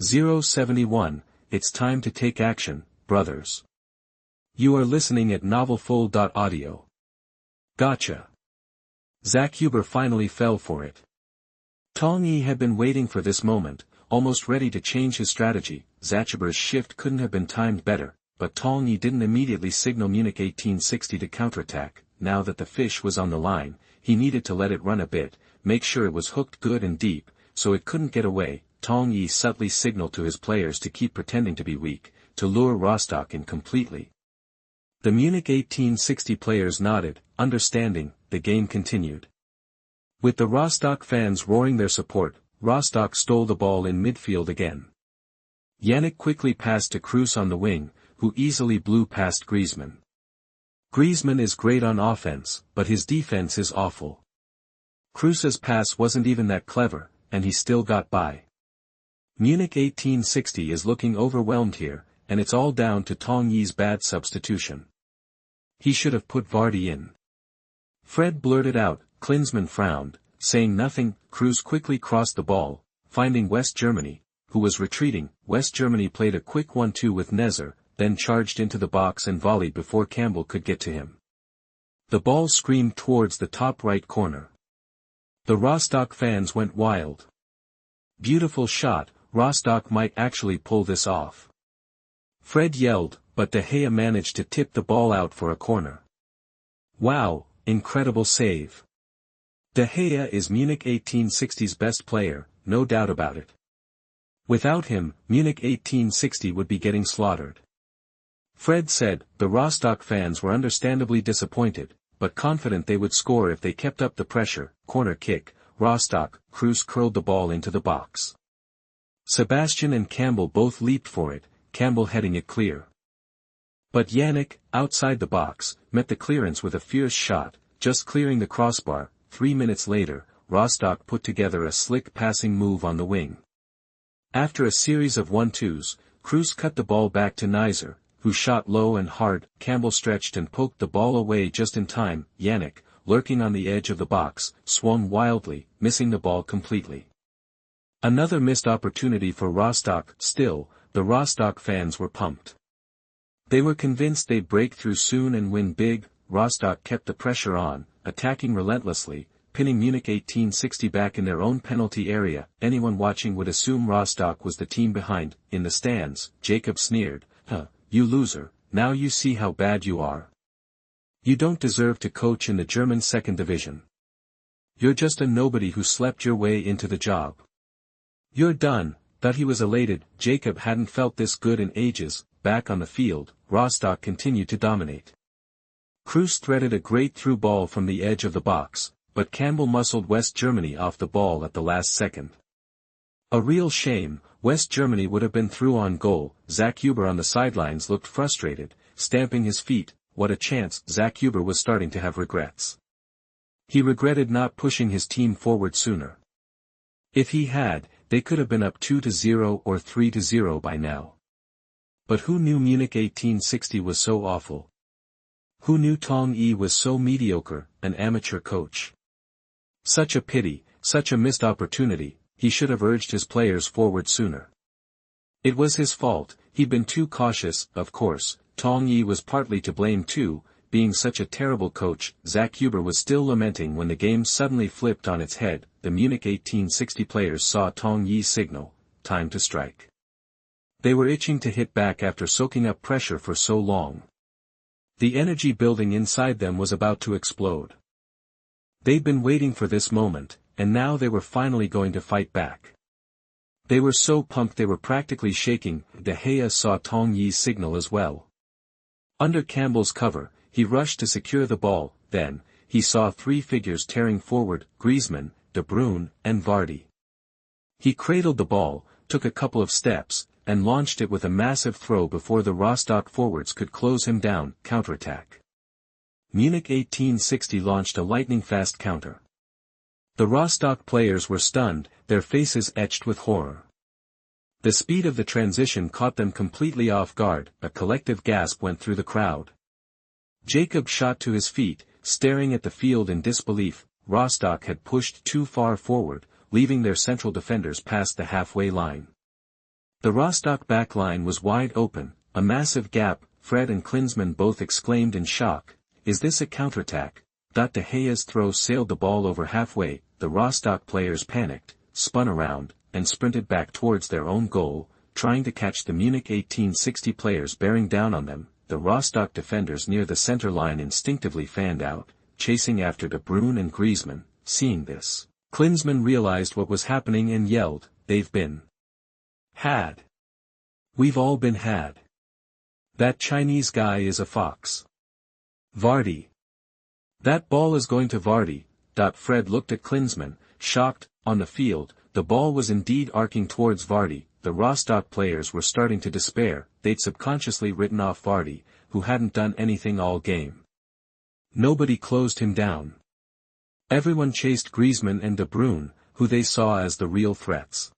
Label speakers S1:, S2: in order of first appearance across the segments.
S1: 071, it's time to take action, brothers. You are listening at novelfull.audio. Gotcha. Zach Huber finally fell for it. Tong Yi had been waiting for this moment, almost ready to change his strategy. Zach Huber's shift couldn't have been timed better, but Tong Yi didn't immediately signal Munich 1860 to counterattack. Now that the fish was on the line, he needed to let it run a bit, make sure it was hooked good and deep, so it couldn't get away. Tong Yi subtly signaled to his players to keep pretending to be weak, to lure Rostock in completely. The Munich 1860 players nodded, understanding. The game continued. With the Rostock fans roaring their support, Rostock stole the ball in midfield again. Yannick quickly passed to Kroos on the wing, who easily blew past Griezmann. Griezmann is great on offense, but his defense is awful. Kroos's pass wasn't even that clever, and he still got by. Munich 1860 is looking overwhelmed here, and it's all down to Tong Yi's bad substitution. He should have put Vardy in. Fred blurted out. Klinsmann frowned, saying nothing. Kroos quickly crossed the ball, finding West Germany, who was retreating. West Germany played a quick 1-2 with Nezer, then charged into the box and volleyed before Campbell could get to him. The ball screamed towards the top right corner. The Rostock fans went wild. Beautiful shot, Rostock might actually pull this off. Fred yelled, but De Gea managed to tip the ball out for a corner. Wow, incredible save. De Gea is Munich 1860's best player, no doubt about it. Without him, Munich 1860 would be getting slaughtered. Fred said. The Rostock fans were understandably disappointed, but confident they would score if they kept up the pressure. Corner kick, Rostock. Kroos curled the ball into the box. Sebastian and Campbell both leaped for it, Campbell heading it clear. But Yannick, outside the box, met the clearance with a fierce shot, just clearing the crossbar. 3 minutes later, Rostock put together a slick passing move on the wing. After a series of 1-2s, Kroos cut the ball back to Nezer, who shot low and hard. Campbell stretched and poked the ball away just in time. Yannick, lurking on the edge of the box, swung wildly, missing the ball completely. Another missed opportunity for Rostock. Still, the Rostock fans were pumped. They were convinced they'd break through soon and win big. Rostock kept the pressure on, attacking relentlessly, pinning Munich 1860 back in their own penalty area. Anyone watching would assume Rostock was the team behind. In the stands, Jacob sneered, you loser, now you see how bad you are. You don't deserve to coach in the German second division. You're just a nobody who slept your way into the job. You're done." That he was elated. Jacob hadn't felt this good in ages. Back on the field, Rostock continued to dominate. Kroos threaded a great through ball from the edge of the box, but Campbell muscled West Germany off the ball at the last second. A real shame. West Germany would have been through on goal. Zach Huber on the sidelines looked frustrated, stamping his feet. What a chance. Zach Huber was starting to have regrets. He regretted not pushing his team forward sooner. If he had, they could have been up 2-0 or 3-0 by now. But who knew Munich 1860 was so awful? Who knew Tong Yi was so mediocre, an amateur coach? Such a pity, such a missed opportunity. He should have urged his players forward sooner. It was his fault. He'd been too cautious. Of course, Tong Yi was partly to blame too, being such a terrible coach. Zach Huber was still lamenting when the game suddenly flipped on its head. The Munich 1860 players saw Tong Yi's signal, time to strike. They were itching to hit back after soaking up pressure for so long. The energy building inside them was about to explode. They'd been waiting for this moment, and now they were finally going to fight back. They were so pumped they were practically shaking. De Gea saw Tong Yi's signal as well. Under Campbell's cover, he rushed to secure the ball. Then, he saw three figures tearing forward: Griezmann, De Bruyne, and Vardy. He cradled the ball, took a couple of steps, and launched it with a massive throw before the Rostock forwards could close him down. Counterattack. Munich 1860 launched a lightning-fast counter. The Rostock players were stunned, their faces etched with horror. The speed of the transition caught them completely off guard. A collective gasp went through the crowd. Jacob shot to his feet, staring at the field in disbelief. Rostock had pushed too far forward, leaving their central defenders past the halfway line. The Rostock back line was wide open, a massive gap. Fred and Klinsmann both exclaimed in shock, "Is this a counterattack?" De Gea's throw sailed the ball over halfway. The Rostock players panicked, spun around, and sprinted back towards their own goal, trying to catch the Munich 1860 players bearing down on them. The Rostock defenders near the center line instinctively fanned out, chasing after De Bruyne and Griezmann. Seeing this, Klinsmann realized what was happening and yelled, "They've been had. We've all been had. That Chinese guy is a fox. Vardy. That ball is going to Vardy." Fred looked at Klinsmann, shocked. On the field, the ball was indeed arcing towards Vardy. The Rostock players were starting to despair. They'd subconsciously written off Vardy, who hadn't done anything all game. Nobody closed him down. Everyone chased Griezmann and De Bruyne, who they saw as the real threats.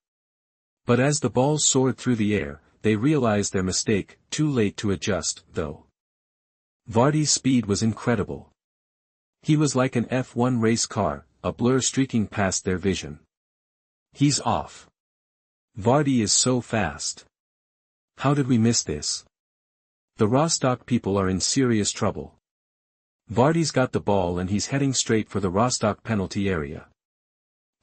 S1: But as the ball soared through the air, they realized their mistake, too late to adjust, though. Vardy's speed was incredible. He was like an F1 race car, a blur streaking past their vision. "He's off. Vardy is so fast. How did we miss this? The Rostock people are in serious trouble. Vardy's got the ball and he's heading straight for the Rostock penalty area."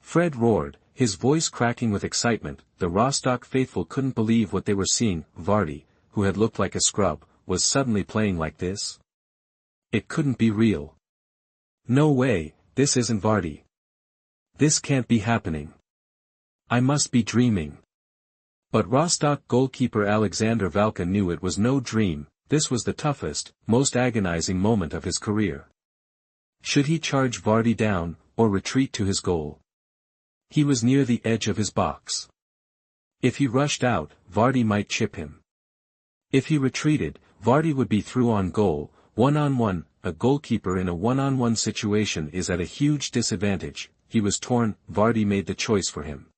S1: Fred roared, his voice cracking with excitement. The Rostock faithful couldn't believe what they were seeing. Vardy, who had looked like a scrub, was suddenly playing like this? It couldn't be real. "No way, this isn't Vardy. This can't be happening. I must be dreaming." But Rostock goalkeeper Alexander Valka knew it was no dream. This was the toughest, most agonizing moment of his career. Should he charge Vardy down, or retreat to his goal? He was near the edge of his box. If he rushed out, Vardy might chip him. If he retreated, Vardy would be through on goal. One-on-one, a goalkeeper in a one-on-one situation is at a huge disadvantage. He was torn. Vardy made the choice for him.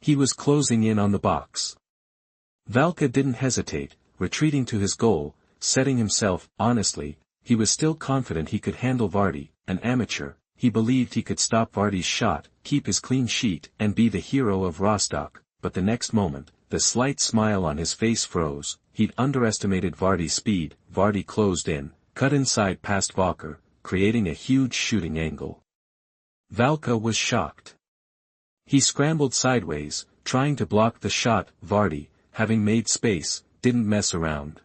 S1: He was closing in on the box. Valka didn't hesitate, retreating to his goal, setting himself. Honestly, he was still confident he could handle Vardy, an amateur. He believed he could stop Vardy's shot, keep his clean sheet, and be the hero of Rostock. But the next moment, the slight smile on his face froze. He'd underestimated Vardy's speed. Vardy closed in, cut inside past Valka, creating a huge shooting angle. Valka was shocked. He scrambled sideways, trying to block the shot. Vardy, having made space, didn't mess around.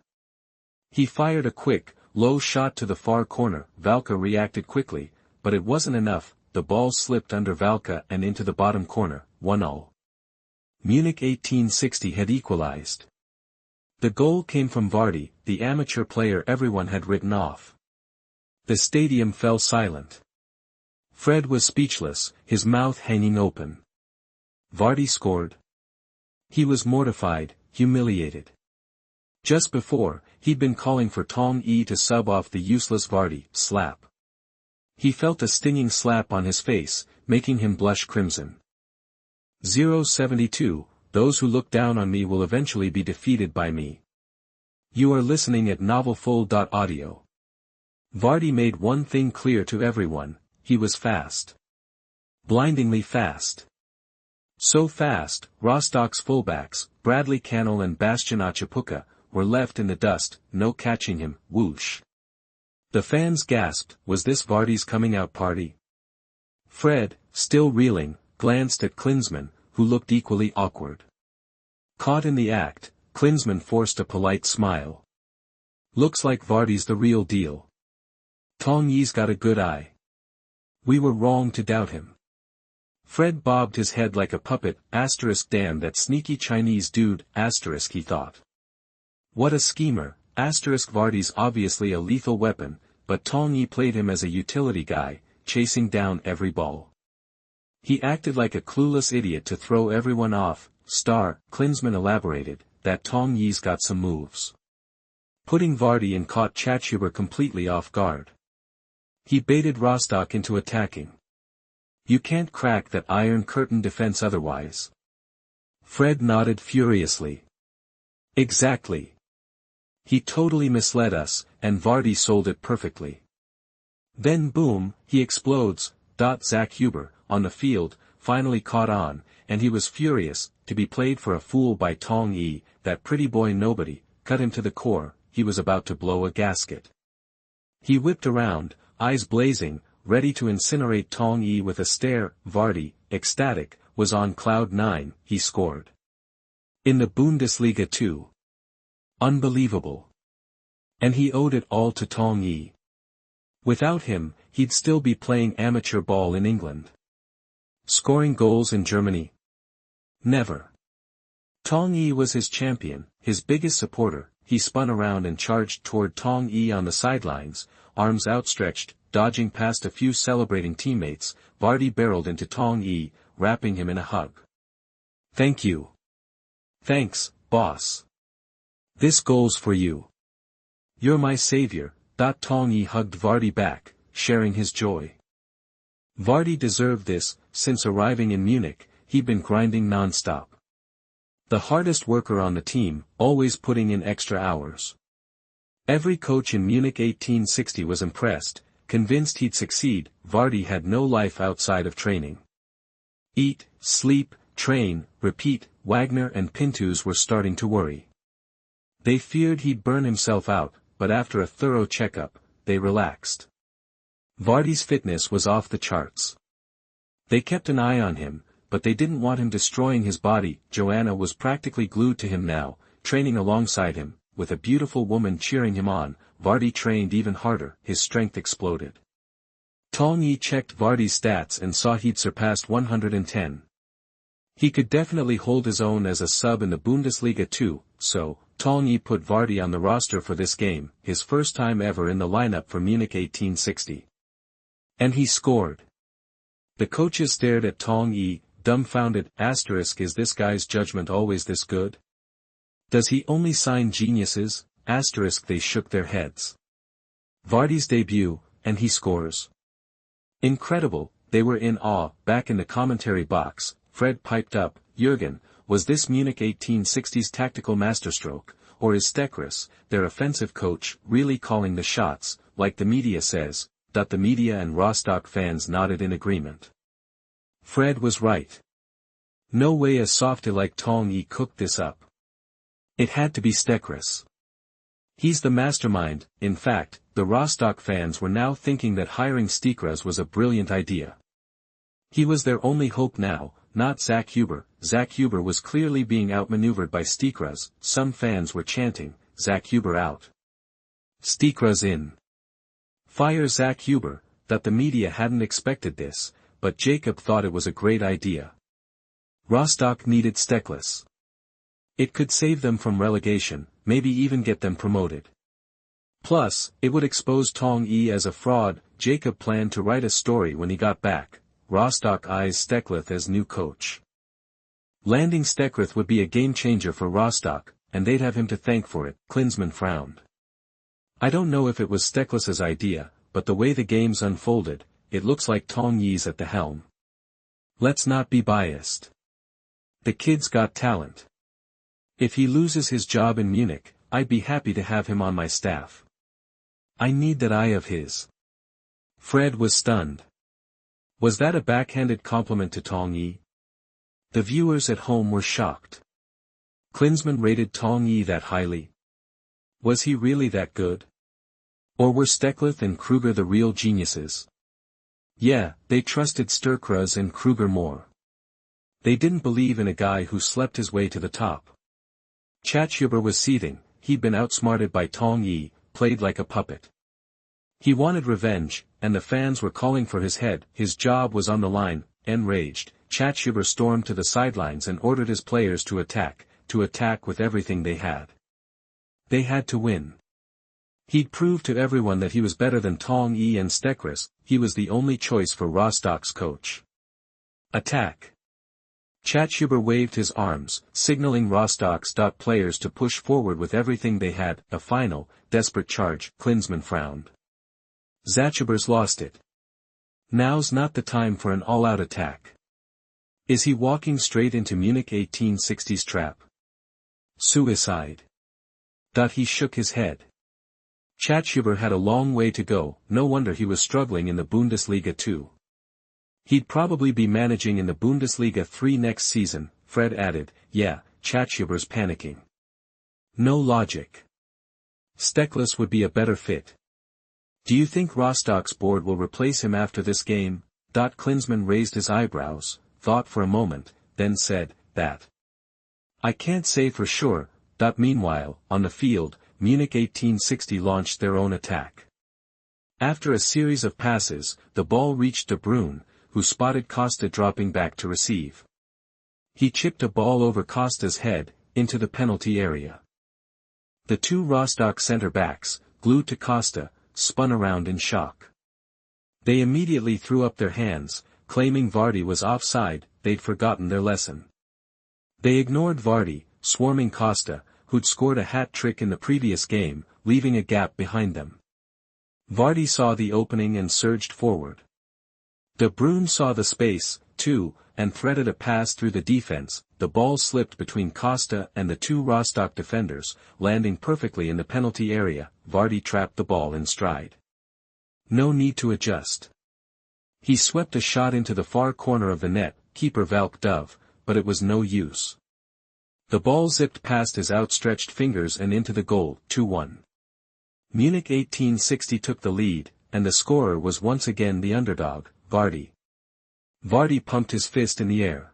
S1: He fired a quick, low shot to the far corner. Valka reacted quickly, but it wasn't enough. The ball slipped under Valka and into the bottom corner. 1-1. Munich 1860 had equalized. The goal came from Vardy, the amateur player everyone had written off. The stadium fell silent. Fred was speechless, his mouth hanging open. Vardy scored. He was mortified, humiliated. Just before, he'd been calling for Tong Yi to sub off the useless Vardy. Slap. He felt a stinging slap on his face, making him blush crimson. 072, those who look down on me will eventually be defeated by me. You are listening at novelfull.audio. Vardy made one thing clear to everyone, he was fast. Blindingly fast. So fast, Rostock's fullbacks, Bradley Cannell and Bastian Achapuka, were left in the dust. No catching him. Whoosh. The fans gasped. Was this Vardy's coming out party? Fred, still reeling, glanced at Klinsmann, who looked equally awkward. Caught in the act, Klinsmann forced a polite smile. Looks like Vardy's the real deal. Tong Yi's got a good eye. We were wrong to doubt him. Fred bobbed his head like a puppet. Damn that sneaky Chinese dude. He thought. What a schemer. Vardy's obviously a lethal weapon, but Tong Yi played him as a utility guy, chasing down every ball. He acted like a clueless idiot to throw everyone off. Klinsmann elaborated, that Tong Yi's got some moves. Putting Vardy and caught Chachuber completely off guard. He baited Rostock into attacking. You can't crack that Iron Curtain defense otherwise. Fred nodded furiously. Exactly. He totally misled us, and Vardy sold it perfectly. Then boom, he explodes. Zach Huber, on the field, finally caught on, and he was furious, to be played for a fool by Tong Yi, that pretty boy nobody, cut him to the core, he was about to blow a gasket. He whipped around, eyes blazing, ready to incinerate Tong Yi with a stare. Vardy, ecstatic, was on cloud nine. He scored in the Bundesliga too. Unbelievable. And he owed it all to Tong Yi. Without him, he'd still be playing amateur ball in England. Scoring goals in Germany? Never. Tong Yi was his champion, his biggest supporter. He spun around and charged toward Tong Yi on the sidelines, arms outstretched, dodging past a few celebrating teammates. Vardy barreled into Tong Yi, wrapping him in a hug. "Thank you. Thanks, boss. This goal's for you. You're my savior." Tong Yi hugged Vardy back, sharing his joy. Vardy deserved this. Since arriving in Munich, he'd been grinding non-stop. The hardest worker on the team, always putting in extra hours. Every coach in Munich 1860 was impressed, convinced he'd succeed. Vardy had no life outside of training. Eat, sleep, train, repeat. Wagner and Pintus were starting to worry. They feared he'd burn himself out, but after a thorough checkup, they relaxed. Vardy's fitness was off the charts. They kept an eye on him, but they didn't want him destroying his body. Joanna was practically glued to him now, training alongside him, with a beautiful woman cheering him on. Vardy trained even harder, his strength exploded. Tong Yi checked Vardy's stats and saw he'd surpassed 110. He could definitely hold his own as a sub in the Bundesliga too, so Tong Yi put Vardy on the roster for this game, his first time ever in the lineup for Munich 1860. And he scored. The coaches stared at Tong Yi, dumbfounded. Is this guy's judgment always this good? Does he only sign geniuses? They shook their heads. Vardy's debut, and he scores. Incredible, they were in awe. Back in the commentary box, Fred piped up, "Jürgen, was this Munich 1860's tactical masterstroke, or is Treacherous, their offensive coach, really calling the shots, like the media says?" The media and Rostock fans nodded in agreement. Fred was right. No way a softy like Tong Yi cooked this up. It had to be Treacherous. He's the mastermind. In fact, the Rostock fans were now thinking that hiring Treacherous was a brilliant idea. He was their only hope now, not Zach Huber. Zach Huber was clearly being outmaneuvered by Treacherous. Some fans were chanting, "Zach Huber out. Treacherous in. Fire Zach Huber." The media hadn't expected this, but Jacob thought it was a great idea. Rostock needed Treacherous. It could save them from relegation, maybe even get them promoted. Plus, it would expose Tong Yi as a fraud. Jacob planned to write a story when he got back. Rostock eyes Treacherous as new coach. Landing Treacherous would be a game-changer for Rostock, and they'd have him to thank for it. Klinsmann frowned. I don't know if it was Treacherous's idea, but the way the game's unfolded, it looks like Tong Yi's at the helm. Let's not be biased. The kid's got talent. If he loses his job in Munich, I'd be happy to have him on my staff. I need that eye of his. Fred was stunned. Was that a backhanded compliment to Tong Yi? The viewers at home were shocked. Klinsmann rated Tong Yi that highly. Was he really that good? Or were Treacherous and Kruger the real geniuses? Yeah, they trusted Treacherous and Kruger more. They didn't believe in a guy who slept his way to the top. Huber was seething. He'd been outsmarted by Tong Yi, played like a puppet. He wanted revenge, and the fans were calling for his head. His job was on the line. Enraged, Huber stormed to the sidelines and ordered his players to attack with everything they had. They had to win. He'd prove to everyone that he was better than Tong Yi and Treacherous. He was the only choice for Rostock's coach. Attack! Huber waved his arms, signaling Rostock's players to push forward with everything they had. A final, desperate charge. Klinsmann frowned. Zachuber's lost it. Now's not the time for an all-out attack. Is he walking straight into Munich 1860's trap? Suicide. He shook his head. Huber had a long way to go. No wonder he was struggling in the Bundesliga too. He'd probably be managing in the Bundesliga 3 next season, Fred added. Yeah, Chatshuber's panicking. No logic. Steckless would be a better fit. Do you think Rostock's board will replace him after this game? Klinsmann raised his eyebrows, thought for a moment, then said, that. I can't say for sure. Meanwhile, on the field, Munich 1860 launched their own attack. After a series of passes, the ball reached De Bruyne, who spotted Costa dropping back to receive. He chipped a ball over Costa's head, into the penalty area. The two Rostock centre-backs, glued to Costa, spun around in shock. They immediately threw up their hands, claiming Vardy was offside. They'd forgotten their lesson. They ignored Vardy, swarming Costa, who'd scored a hat-trick in the previous game, leaving a gap behind them. Vardy saw the opening and surged forward. De Bruyne saw the space, too, and threaded a pass through the defense. The ball slipped between Costa and the two Rostock defenders, landing perfectly in the penalty area. Vardy trapped the ball in stride. No need to adjust. He swept a shot into the far corner of the net, keeper Valk Dove, but it was no use. The ball zipped past his outstretched fingers and into the goal. 2-1. Munich 1860 took the lead, and the scorer was once again the underdog, Vardy. Vardy pumped his fist in the air.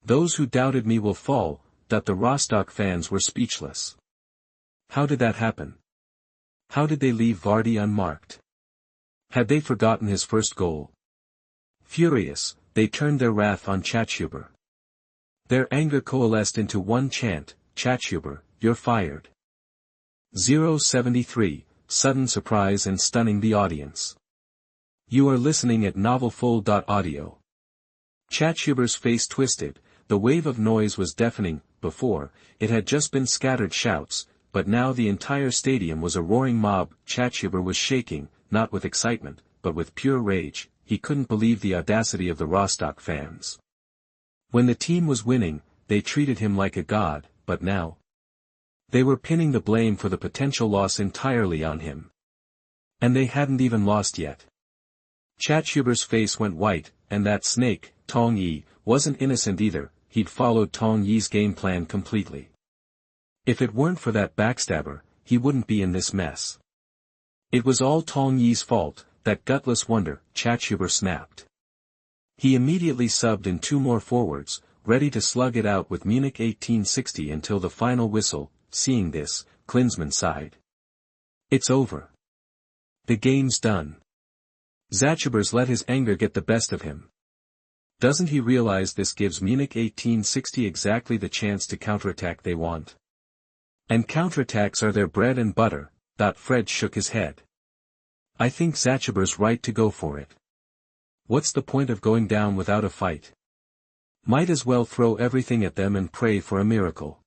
S1: Those who doubted me will fall. The Rostock fans were speechless. How did that happen? How did they leave Vardy unmarked? Had they forgotten his first goal? Furious, they turned their wrath on Chatshuber. Their anger coalesced into one chant: Chatshuber, you're fired. 073, sudden surprise and stunning the audience. You are listening at novelfull.audio. Chatshuber's face twisted. The wave of noise was deafening. Before, it had just been scattered shouts, but now the entire stadium was a roaring mob. Chatshuber was shaking, not with excitement, but with pure rage. He couldn't believe the audacity of the Rostock fans. When the team was winning, they treated him like a god, but now they were pinning the blame for the potential loss entirely on him. And they hadn't even lost yet. Chatshuber's face went white, and that snake, Tong Yi, wasn't innocent either. He'd followed Tong Yi's game plan completely. If it weren't for that backstabber, he wouldn't be in this mess. It was all Tong Yi's fault, that gutless wonder. Chatshuber snapped. He immediately subbed in two more forwards, ready to slug it out with Munich 1860 until the final whistle. Seeing this, Klinsmann sighed. It's over. The game's done. Chatshuber's let his anger get the best of him. Doesn't he realize this gives Munich 1860 exactly the chance to counterattack they want? And counterattacks are their bread and butter. Fred shook his head. I think Chatshuber's right to go for it. What's the point of going down without a fight? Might as well throw everything at them and pray for a miracle.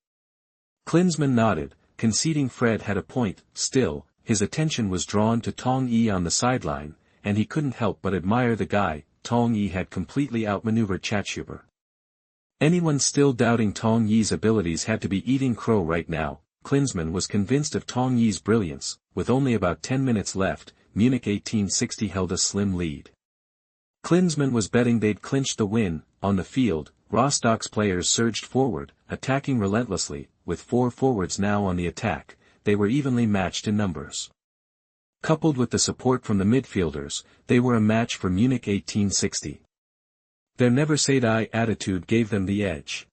S1: Klinsmann nodded, conceding Fred had a point. Still, his attention was drawn to Tong Yi on the sideline, and he couldn't help but admire the guy. Tong Yi had completely outmaneuvered Chatshuber. Anyone still doubting Tong Yi's abilities had to be eating crow right now. Klinsmann was convinced of Tong Yi's brilliance. With only about 10 minutes left, Munich 1860 held a slim lead. Klinsmann was betting they'd clinch the win. On the field, Rostock's players surged forward, attacking relentlessly. With four forwards now on the attack, they were evenly matched in numbers. Coupled with the support from the midfielders, they were a match for Munich 1860. Their never-say-die attitude gave them the edge.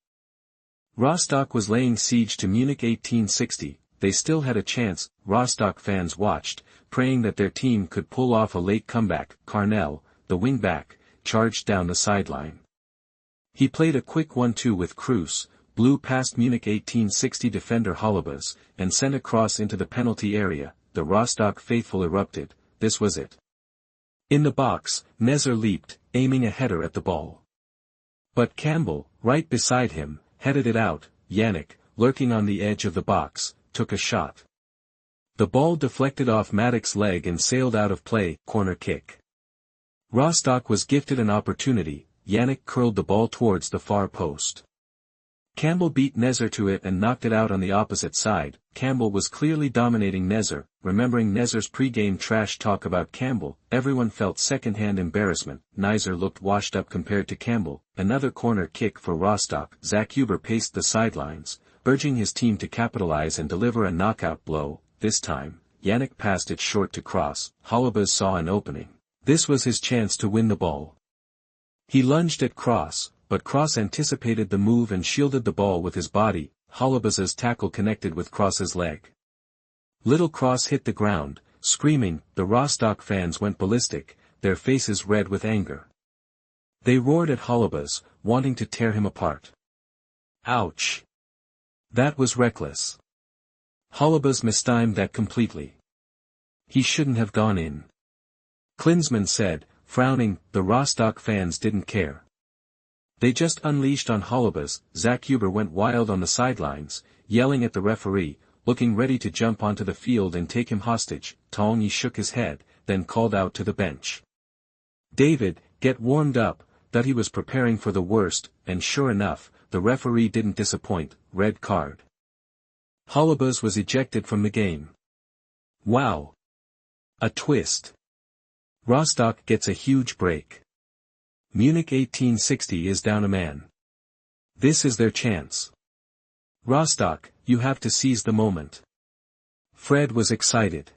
S1: Rostock was laying siege to Munich 1860. They still had a chance. Rostock fans watched, praying that their team could pull off a late comeback. Carnell, the wing-back, charged down the sideline. He played a quick 1-2 with Kroos, blew past Munich 1860 defender Holubas, and sent a cross into the penalty area. The Rostock faithful erupted. This was it. In the box, Nezer leaped, aiming a header at the ball. But Campbell, right beside him, headed it out. Yannick, lurking on the edge of the box, took a shot. The ball deflected off Maddox's leg and sailed out of play. Corner kick. Rostock was gifted an opportunity. Yannick curled the ball towards the far post. Campbell beat Nezer to it and knocked it out on the opposite side. Campbell was clearly dominating Nezer. Remembering Nezer's pre-game trash talk about Campbell, everyone felt second-hand embarrassment. Nezer looked washed up compared to Campbell. Another corner kick for Rostock. Zach Huber paced the sidelines, urging his team to capitalize and deliver a knockout blow. This time, Yannick passed it short to Cross. Holebas saw an opening. This was his chance to win the ball. He lunged at Cross, but Cross anticipated the move and shielded the ball with his body. Holebas's tackle connected with Cross's leg. Little Cross hit the ground, screaming. The Rostock fans went ballistic, their faces red with anger. They roared at Holebas, wanting to tear him apart. Ouch! That was reckless. Holebas mistimed that completely. He shouldn't have gone in. Klinsmann said, frowning. The Rostock fans didn't care. They just unleashed on Holebas. Zach Huber went wild on the sidelines, yelling at the referee, looking ready to jump onto the field and take him hostage. Tong Yi shook his head, then called out to the bench. David, get warmed up. That he was preparing for the worst, and sure enough, the referee didn't disappoint. Red card. Holebas was ejected from the game. Wow! A twist. Rostock gets a huge break. Munich 1860 is down a man. This is their chance. Rostock, you have to seize the moment. Fred was excited.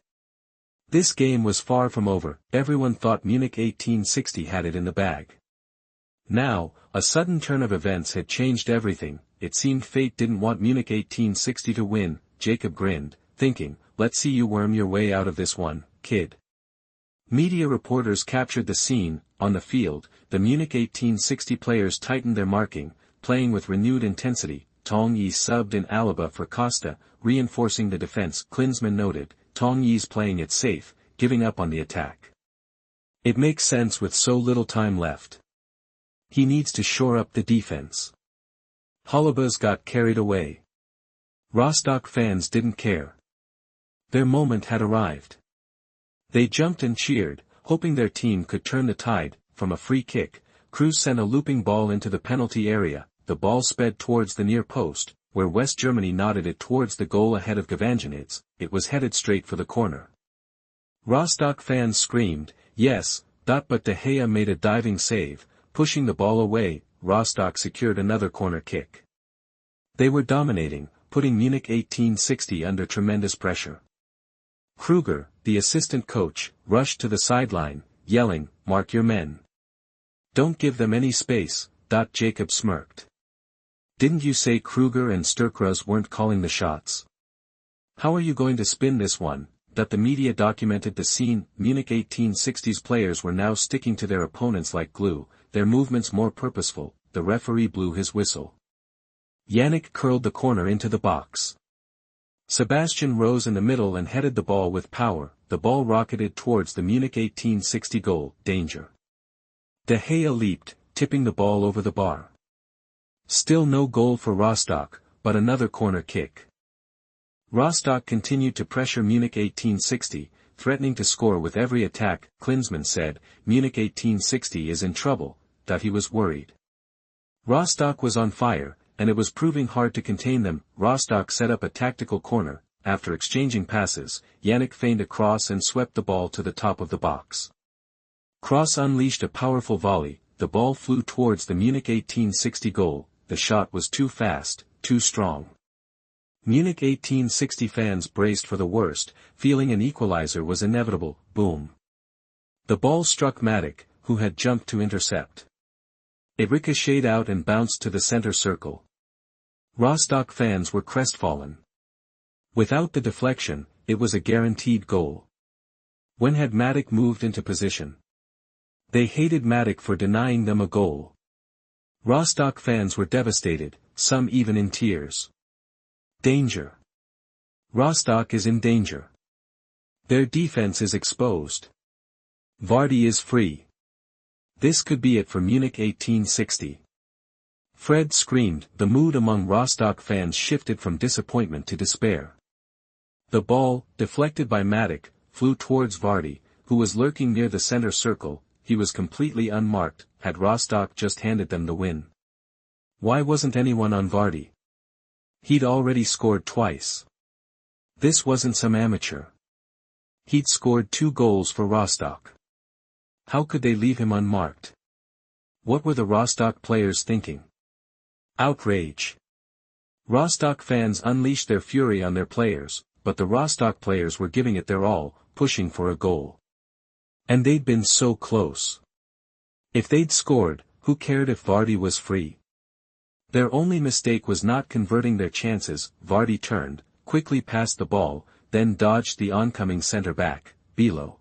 S1: This game was far from over. Everyone thought Munich 1860 had it in the bag. Now, a sudden turn of events had changed everything. It seemed fate didn't want Munich 1860 to win. Jacob grinned, thinking, let's see you worm your way out of this one, kid. Media reporters captured the scene. On the field, the Munich 1860 players tightened their marking, playing with renewed intensity. Tong Yi subbed in Alaba for Costa, reinforcing the defense. Klinsmann noted, Tong Yi's playing it safe, giving up on the attack. It makes sense with so little time left. He needs to shore up the defense. Holebas got carried away. Rostock fans didn't care. Their moment had arrived. They jumped and cheered, hoping their team could turn the tide. From a free kick, Cruz sent a looping ball into the penalty area. The ball sped towards the near post, where West Germany nodded it towards the goal ahead of Gavanjanidze. It was headed straight for the corner. Rostock fans screamed, yes, but De Gea made a diving save, pushing the ball away. Rostock secured another corner kick. They were dominating, putting Munich 1860 under tremendous pressure. Kruger, the assistant coach, rushed to the sideline, yelling, mark your men. Don't give them any space. Jacob smirked. Didn't you say Kruger and Sturkras weren't calling the shots? How are you going to spin this one? The media documented the scene. Munich 1860's players were now sticking to their opponents like glue, their movements more purposeful. The referee blew his whistle. Yannick curled the corner into the box. Sebastian rose in the middle and headed the ball with power. The ball rocketed towards the Munich 1860 goal. Danger. De Gea leaped, tipping the ball over the bar. Still no goal for Rostock, but another corner kick. Rostock continued to pressure Munich 1860, threatening to score with every attack. Klinsmann said, Munich 1860 is in trouble. He was worried. Rostock was on fire, and it was proving hard to contain them. Rostock set up a tactical corner. After exchanging passes, Yannick feigned a cross and swept the ball to the top of the box. Cross unleashed a powerful volley. The ball flew towards the Munich 1860 goal. The shot was too fast, too strong. Munich 1860 fans braced for the worst, feeling an equalizer was inevitable. Boom. The ball struck Matic, who had jumped to intercept. It ricocheted out and bounced to the center circle. Rostock fans were crestfallen. Without the deflection, it was a guaranteed goal. When had Matic moved into position? They hated Matic for denying them a goal. Rostock fans were devastated, some even in tears. Danger. Rostock is in danger. Their defense is exposed. Vardy is free. This could be it for Munich 1860. Fred screamed. The mood among Rostock fans shifted from disappointment to despair. The ball, deflected by Matic, flew towards Vardy, who was lurking near the center circle. He was completely unmarked. Had Rostock just handed them the win? Why wasn't anyone on Vardy? He'd already scored twice. This wasn't some amateur. He'd scored 2 goals for Rostock. How could they leave him unmarked? What were the Rostock players thinking? Outrage. Rostock fans unleashed their fury on their players, but the Rostock players were giving it their all, pushing for a goal. And they'd been so close. If they'd scored, who cared if Vardy was free? Their only mistake was not converting their chances. Vardy turned, quickly passed the ball, then dodged the oncoming centre-back, Bilo.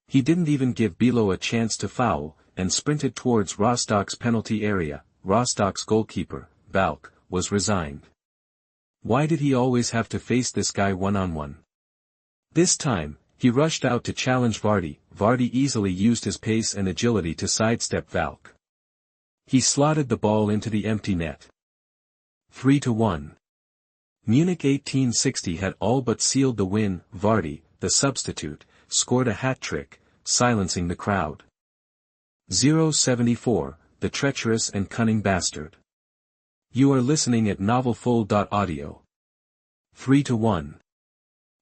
S1: He didn't even give Bilo a chance to foul, and sprinted towards Rostock's penalty area. Rostock's goalkeeper, Balk, was resigned. Why did he always have to face this guy one-on-one? This time, he rushed out to challenge Vardy. Vardy easily used his pace and agility to sidestep Balk. He slotted the ball into the empty net. 3-1. Munich 1860 had all but sealed the win. Vardy, the substitute, scored a hat-trick, silencing the crowd. 074, the treacherous and cunning bastard. You are listening at novelfull.audio. 3-1.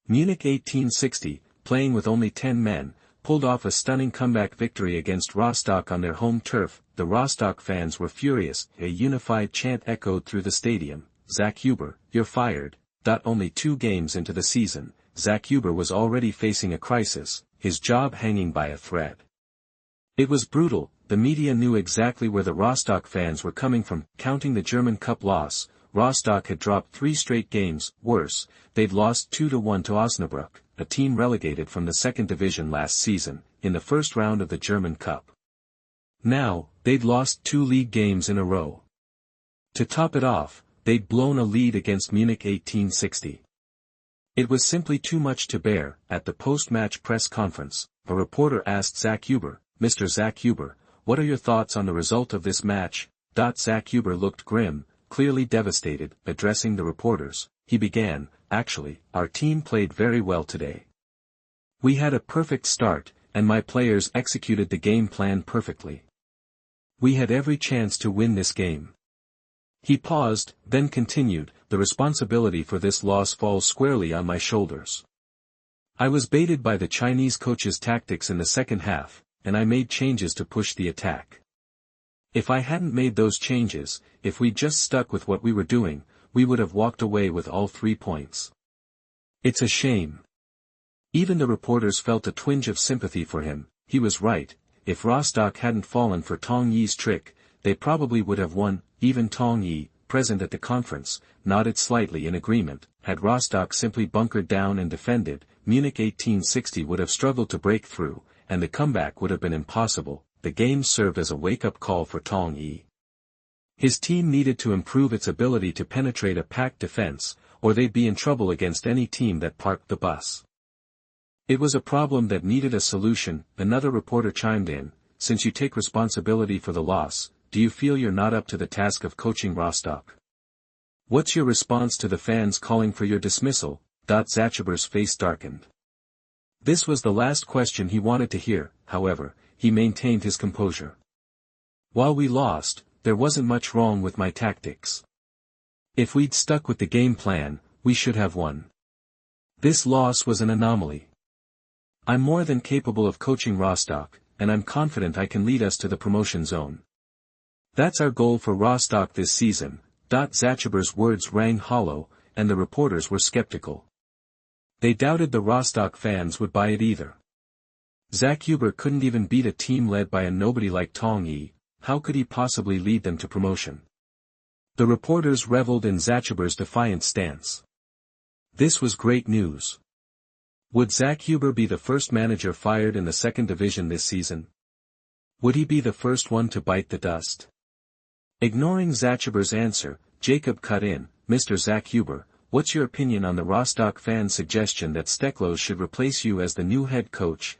S1: Munich 1860, playing with only 10 men, pulled off a stunning comeback victory against Rostock on their home turf. The Rostock fans were furious. A unified chant echoed through the stadium. Zach Huber, you're fired. Only 2 games into the season, Zach Huber was already facing a crisis, his job hanging by a thread. It was brutal. The media knew exactly where the Rostock fans were coming from. Counting the German Cup loss, Rostock had dropped 3 straight games. Worse, they'd lost 2-1 to Osnabrück, a team relegated from the 2nd division last season, in the first round of the German Cup. Now, they'd lost 2 league games in a row. To top it off, they'd blown a lead against Munich 1860. It was simply too much to bear. At the post-match press conference, a reporter asked Zach Huber, Mr. Zach Huber, what are your thoughts on the result of this match? Zach Huber looked grim, clearly devastated. Addressing the reporters, he began, actually, our team played very well today. We had a perfect start, and my players executed the game plan perfectly. We had every chance to win this game. He paused, then continued, the responsibility for this loss falls squarely on my shoulders. I was baited by the Chinese coach's tactics in the second half, and I made changes to push the attack. If I hadn't made those changes, if we'd just stuck with what we were doing, we would have walked away with all 3 points. It's a shame. Even the reporters felt a twinge of sympathy for him. He was right. If Rostock hadn't fallen for Tong Yi's trick, they probably would have won. Even Tong Yi, present at the conference, nodded slightly in agreement. Had Rostock simply bunkered down and defended, Munich 1860 would have struggled to break through, and the comeback would have been impossible. The game served as a wake-up call for Tong Yi. His team needed to improve its ability to penetrate a packed defense, or they'd be in trouble against any team that parked the bus. It was a problem that needed a solution. Another reporter chimed in, since you take responsibility for the loss, do you feel you're not up to the task of coaching Rostock? What's your response to the fans calling for your dismissal? Zach Huber's face darkened. This was the last question he wanted to hear. However, he maintained his composure. While we lost, there wasn't much wrong with my tactics. If we'd stuck with the game plan, we should have won. This loss was an anomaly. I'm more than capable of coaching Rostock, and I'm confident I can lead us to the promotion zone. That's our goal for Rostock this season. Zach Huber's words rang hollow, and the reporters were skeptical. They doubted the Rostock fans would buy it either. Zach Huber couldn't even beat a team led by a nobody like Tong Yi. How could he possibly lead them to promotion? The reporters reveled in Zach Huber's defiant stance. This was great news. Would Zach Huber be the first manager fired in the 2nd division this season? Would he be the first one to bite the dust? Ignoring Zach Huber's answer, Jacob cut in, Mr. Zach Huber, what's your opinion on the Rostock fans' suggestion that Steklos should replace you as the new head coach?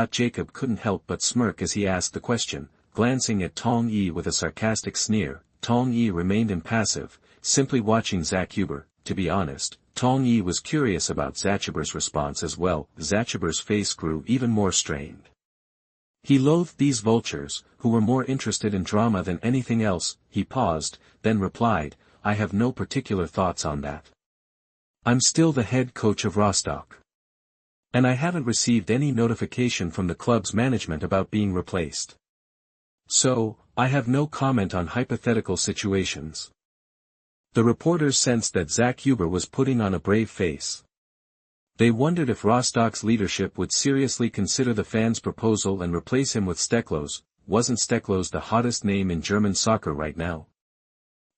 S1: Jacob couldn't help but smirk as he asked the question, glancing at Tong Yi with a sarcastic sneer. Tong Yi remained impassive, simply watching Zach Huber. To be honest, Tong Yi was curious about Zach Huber's response as well. Zach Huber's face grew even more strained. He loathed these vultures, who were more interested in drama than anything else. He paused, then replied, I have no particular thoughts on that. I'm still the head coach of Rostock. And I haven't received any notification from the club's management about being replaced. So, I have no comment on hypothetical situations. The reporters sensed that Zach Huber was putting on a brave face. They wondered if Rostock's leadership would seriously consider the fans' proposal and replace him with Steklos. Wasn't Steklos the hottest name in German soccer right now?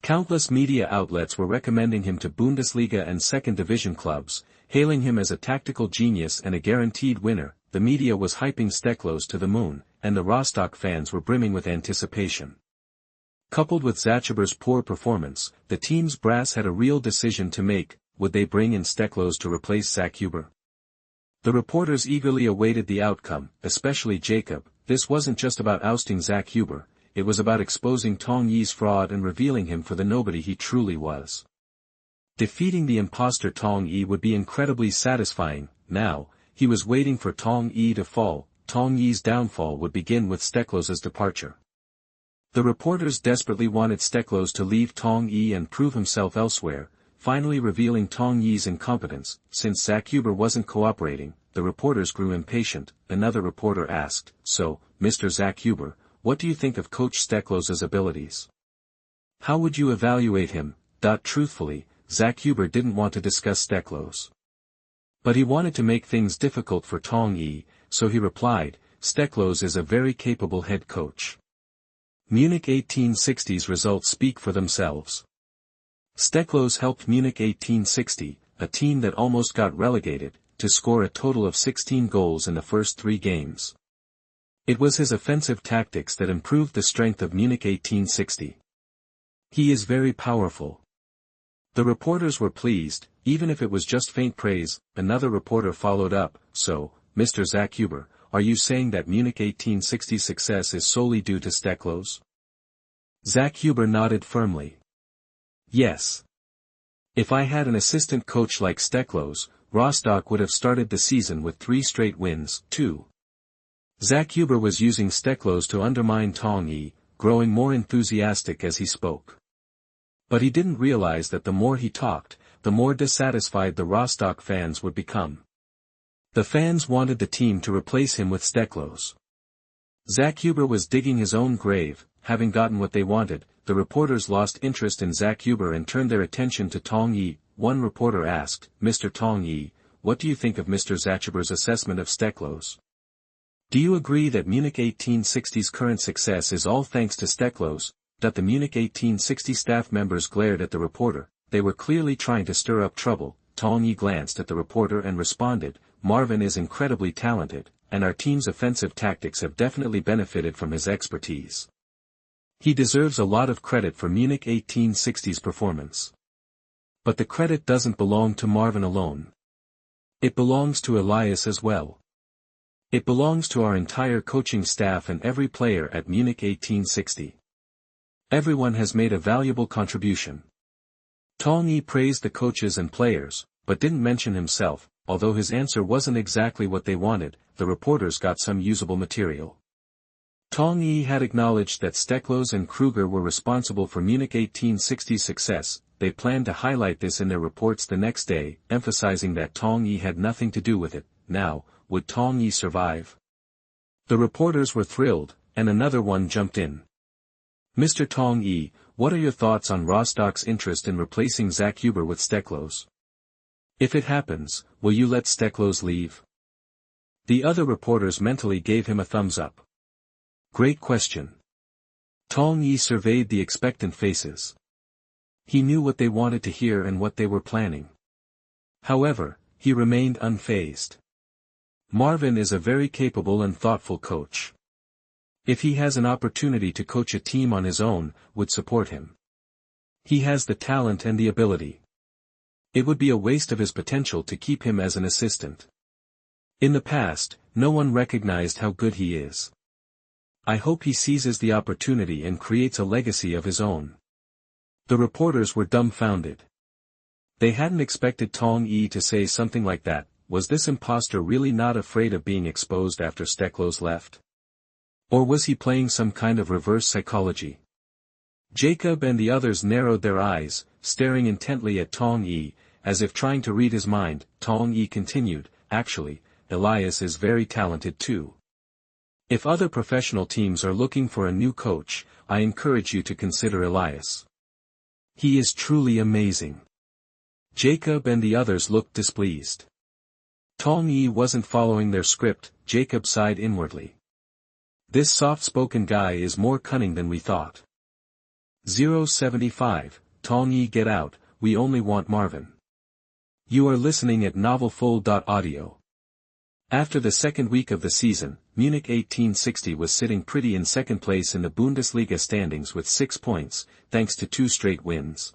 S1: Countless media outlets were recommending him to Bundesliga and second division clubs, hailing him as a tactical genius and a guaranteed winner. The media was hyping Steklos to the moon, and the Rostock fans were brimming with anticipation. Coupled with Zach Huber's poor performance, the team's brass had a real decision to make. Would they bring in Steklos to replace Zach Huber? The reporters eagerly awaited the outcome, especially Jacob. This wasn't just about ousting Zach Huber, it was about exposing Tong Yi's fraud and revealing him for the nobody he truly was. Defeating the imposter Tong Yi would be incredibly satisfying. Now, he was waiting for Tong Yi to fall. Tong Yi's downfall would begin with Steklos' departure. The reporters desperately wanted Steklos to leave Tong Yi and prove himself elsewhere, finally revealing Tong Yi's incompetence. Since Zach Huber wasn't cooperating, the reporters grew impatient. Another reporter asked, So, Mr. Zach Huber, what do you think of Coach Steklos' abilities? How would you evaluate him? Truthfully, Zach Huber didn't want to discuss Steklos. But he wanted to make things difficult for Tong Yi, so he replied, Steklos is a very capable head coach. Munich 1860's results speak for themselves. Steklos helped Munich 1860, a team that almost got relegated, to score a total of 16 goals in the first 3 games. It was his offensive tactics that improved the strength of Munich 1860. He is very powerful. The reporters were pleased, even if it was just faint praise. Another reporter followed up, So, Mr. Zach Huber, are you saying that Munich 1860's success is solely due to Steklos? Zach Huber nodded firmly. Yes. If I had an assistant coach like Steklos, Rostock would have started the season with 3 straight wins, too. Zach Huber was using Steklos to undermine Tong Yi, growing more enthusiastic as he spoke. But he didn't realize that the more he talked, the more dissatisfied the Rostock fans would become. The fans wanted the team to replace him with Steklos. Zach Huber was digging his own grave. Having gotten what they wanted, the reporters lost interest in Zach Huber and turned their attention to Tong Yi. One reporter asked, Mr. Tong Yi, what do you think of Mr. Zach Huber's assessment of Steklos? Do you agree that Munich 1860's current success is all thanks to Steklos? The Munich 1860 staff members glared at the reporter. They were clearly trying to stir up trouble. Tong Yi glanced at the reporter and responded, Marvin is incredibly talented, and our team's offensive tactics have definitely benefited from his expertise. He deserves a lot of credit for Munich 1860's performance. But the credit doesn't belong to Marvin alone. It belongs to Elias as well. It belongs to our entire coaching staff and every player at Munich 1860. Everyone has made a valuable contribution. Tong Yi praised the coaches and players, but didn't mention himself. Although his answer wasn't exactly what they wanted, the reporters got some usable material. Tong Yi had acknowledged that Steklos and Kruger were responsible for Munich 1860's success. They planned to highlight this in their reports the next day, emphasizing that Tong Yi had nothing to do with it. Now, would Tong Yi survive? The reporters were thrilled, and another one jumped in. Mr. Tong Yi, what are your thoughts on Rostock's interest in replacing Zach Huber with Steklos? If it happens, will you let Steklos leave? The other reporters mentally gave him a thumbs up. Great question. Tong Yi surveyed the expectant faces. He knew what they wanted to hear and what they were planning. However, he remained unfazed. Marvin is a very capable and thoughtful coach. If he has an opportunity to coach a team on his own, would support him. He has the talent and the ability. It would be a waste of his potential to keep him as an assistant. In the past, no one recognized how good he is. I hope he seizes the opportunity and creates a legacy of his own. The reporters were dumbfounded. They hadn't expected Tong Yi to say something like that. Was this imposter really not afraid of being exposed after Steklos left? Or was he playing some kind of reverse psychology? Jacob and the others narrowed their eyes, staring intently at Tong Yi, as if trying to read his mind. Tong Yi continued, "Actually, Elias is very talented too. If other professional teams are looking for a new coach, I encourage you to consider Elias. He is truly amazing." Jacob and the others looked displeased. Tong Yi wasn't following their script. Jacob sighed inwardly. This soft-spoken guy is more cunning than we thought. 075, Tong Yi, get out, we only want Marvin. You are listening at novelfull.audio. After the second week of the season, Munich 1860 was sitting pretty in second place in the Bundesliga standings with 6 points, thanks to 2 straight wins.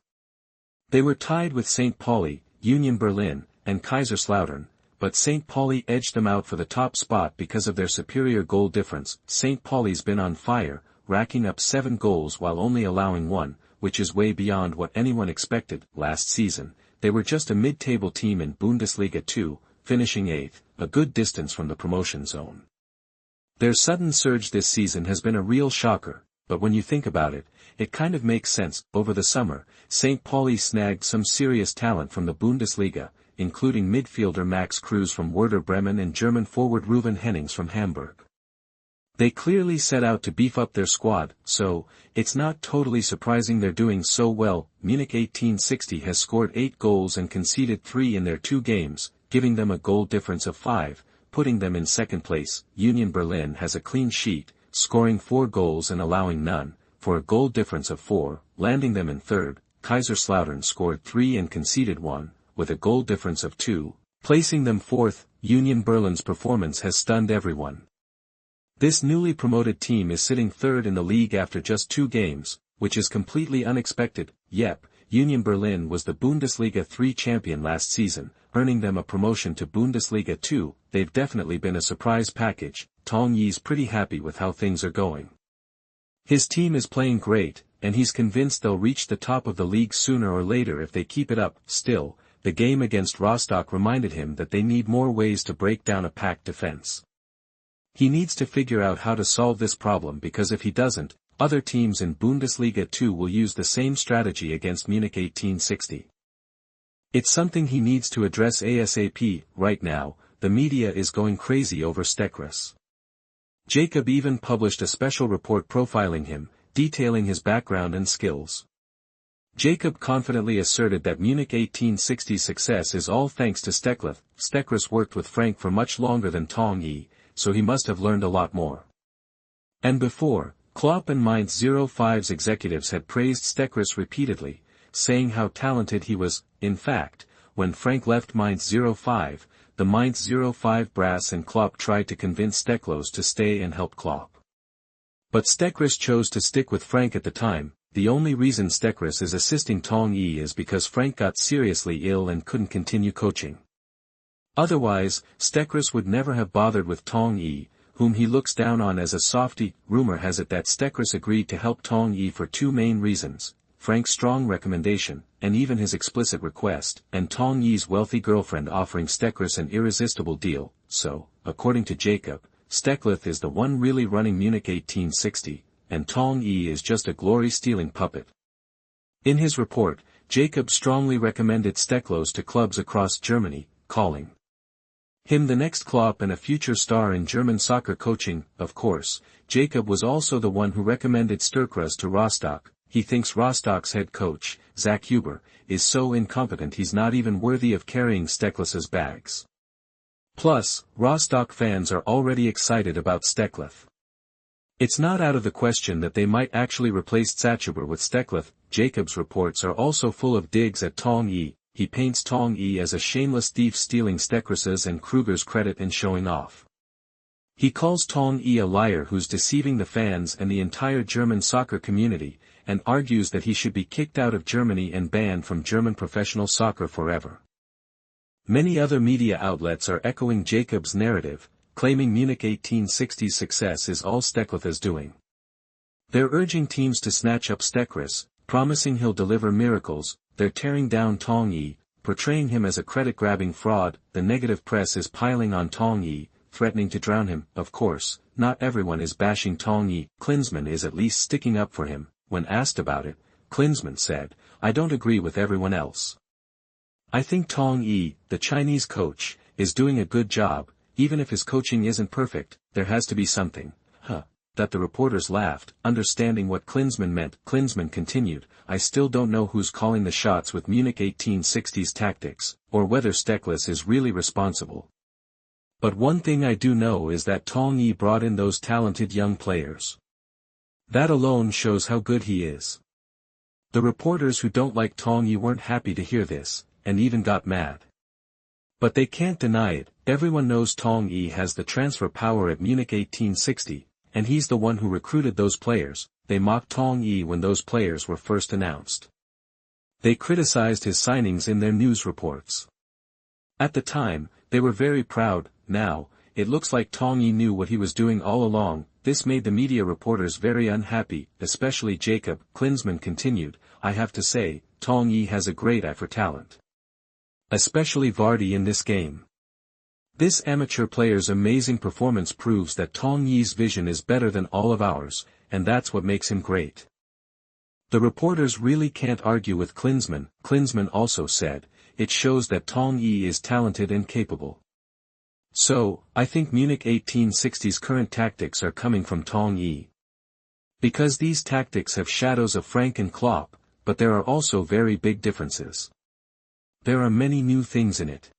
S1: They were tied with St. Pauli, Union Berlin, and Kaiserslautern, but St. Pauli edged them out for the top spot because of their superior goal difference. St. Pauli's been on fire, racking up 7 goals while only allowing 1, which is way beyond what anyone expected. Last season, they were just a mid-table team in Bundesliga 2, finishing 8th, a good distance from the promotion zone. Their sudden surge this season has been a real shocker, but when you think about it, it kind of makes sense. Over the summer, St. Pauli snagged some serious talent from the Bundesliga, including midfielder Max Kruse from Werder Bremen and German forward Reuven Hennings from Hamburg. They clearly set out to beef up their squad, so it's not totally surprising they're doing so well. Munich 1860 has scored 8 goals and conceded 3 in their 2 games, giving them a goal difference of 5, putting them in second place. Union Berlin has a clean sheet, scoring 4 goals and allowing none, for a goal difference of 4, landing them in third. Kaiserslautern scored 3 and conceded 1, with a goal difference of 2, placing them fourth. Union Berlin's performance has stunned everyone. This newly promoted team is sitting third in the league after just 2 games, which is completely unexpected. Yep, Union Berlin was the Bundesliga 3 champion last season, earning them a promotion to Bundesliga 2. They've definitely been a surprise package. Tong Yi's pretty happy with how things are going. His team is playing great, and he's convinced they'll reach the top of the league sooner or later if they keep it up. Still, the game against Rostock reminded him that they need more ways to break down a packed defense. He needs to figure out how to solve this problem, because if he doesn't, other teams in Bundesliga 2 will use the same strategy against Munich 1860. It's something he needs to address ASAP. Right now, the media is going crazy over treacherous. Jacob even published a special report profiling him, detailing his background and skills. Jacob confidently asserted that Munich 1860's success is all thanks to treacherous. Treacherous worked with Frank for much longer than Tong Yi, so he must have learned a lot more. And before, Klopp and Mainz 05's executives had praised treacherous repeatedly, saying how talented he was. In fact, when Frank left Mainz 05, the Mainz 05 brass and Klopp tried to convince treacherous to stay and help Klopp. But treacherous chose to stick with Frank at the time. The only reason treacherous is assisting Tong Yi is because Frank got seriously ill and couldn't continue coaching. Otherwise, treacherous would never have bothered with Tong Yi, whom he looks down on as a softie. Rumor has it that treacherous agreed to help Tong Yi for 2 main reasons: Frank's strong recommendation, and even his explicit request, and Tong Yi's wealthy girlfriend offering treacherous an irresistible deal. So, according to Jacob, treacherous is the one really running Munich 1860, and Tong Yi is just a glory-stealing puppet. In his report, Jacob strongly recommended treacherous to clubs across Germany, calling him the next Klopp and a future star in German soccer coaching. Of course, Jacob was also the one who recommended treacherous to Rostock. He thinks Rostock's head coach, Zach Huber, is so incompetent he's not even worthy of carrying treacherous's bags. Plus, Rostock fans are already excited about treacherous. It's not out of the question that they might actually replace Huber with treacherous. Jacob's reports are also full of digs at Tong Yi. He paints Tong Yi as a shameless thief stealing treacherous's and Kruger's credit and showing off. He calls Tong Yi a liar who's deceiving the fans and the entire German soccer community, and argues that he should be kicked out of Germany and banned from German professional soccer forever. Many other media outlets are echoing Jacob's narrative, claiming Munich 1860's success is all treacherous's doing. They're urging teams to snatch up treacherous, promising he'll deliver miracles. They're tearing down Tong Yi, portraying him as a credit-grabbing fraud. The negative press is piling on Tong Yi, threatening to drown him. Of course, not everyone is bashing Tong Yi. Klinsmann is at least sticking up for him. When asked about it, Klinsmann said, "I don't agree with everyone else. I think Tong Yi, the Chinese coach, is doing a good job, even if his coaching isn't perfect, there has to be something." That the reporters laughed, understanding what Klinsmann meant. Klinsmann continued, "I still don't know who's calling the shots with Munich 1860s tactics, or whether Steckless is really responsible. But one thing I do know is that Tong Yi brought in those talented young players. That alone shows how good he is." The reporters who don't like Tong Yi weren't happy to hear this, and even got mad. But they can't deny it, everyone knows Tong Yi has the transfer power at Munich 1860, and he's the one who recruited those players. They mocked Tong Yi when those players were first announced. They criticized his signings in their news reports. At the time, they were very proud. Now, it looks like Tong Yi knew what he was doing all along. This made the media reporters very unhappy, especially Jacob. Klinsmann continued, "I have to say, Tong Yi has a great eye for talent. Especially Vardy in this game. This amateur player's amazing performance proves that Tong Yi's vision is better than all of ours, and that's what makes him great." The reporters really can't argue with Klinsmann. Klinsmann also said, "It shows that Tong Yi is talented and capable. So, I think Munich 1860's current tactics are coming from Tong Yi. Because these tactics have shadows of Frank and Klopp, but there are also very big differences. There are many new things in it.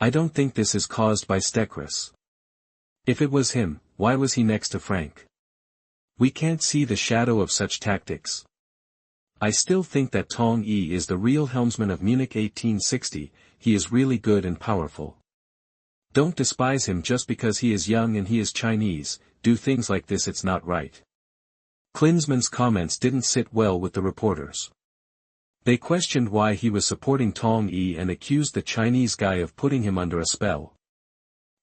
S1: I don't think this is caused by Steckless. If it was him, why was he next to Frank? We can't see the shadow of such tactics. I still think that Tong Yi is the real helmsman of Munich 1860, he is really good and powerful. Don't despise him just because he is young and he is Chinese, do things like this, it's not right." Klinsmann's comments didn't sit well with the reporters. They questioned why he was supporting Tong Yi and accused the Chinese guy of putting him under a spell.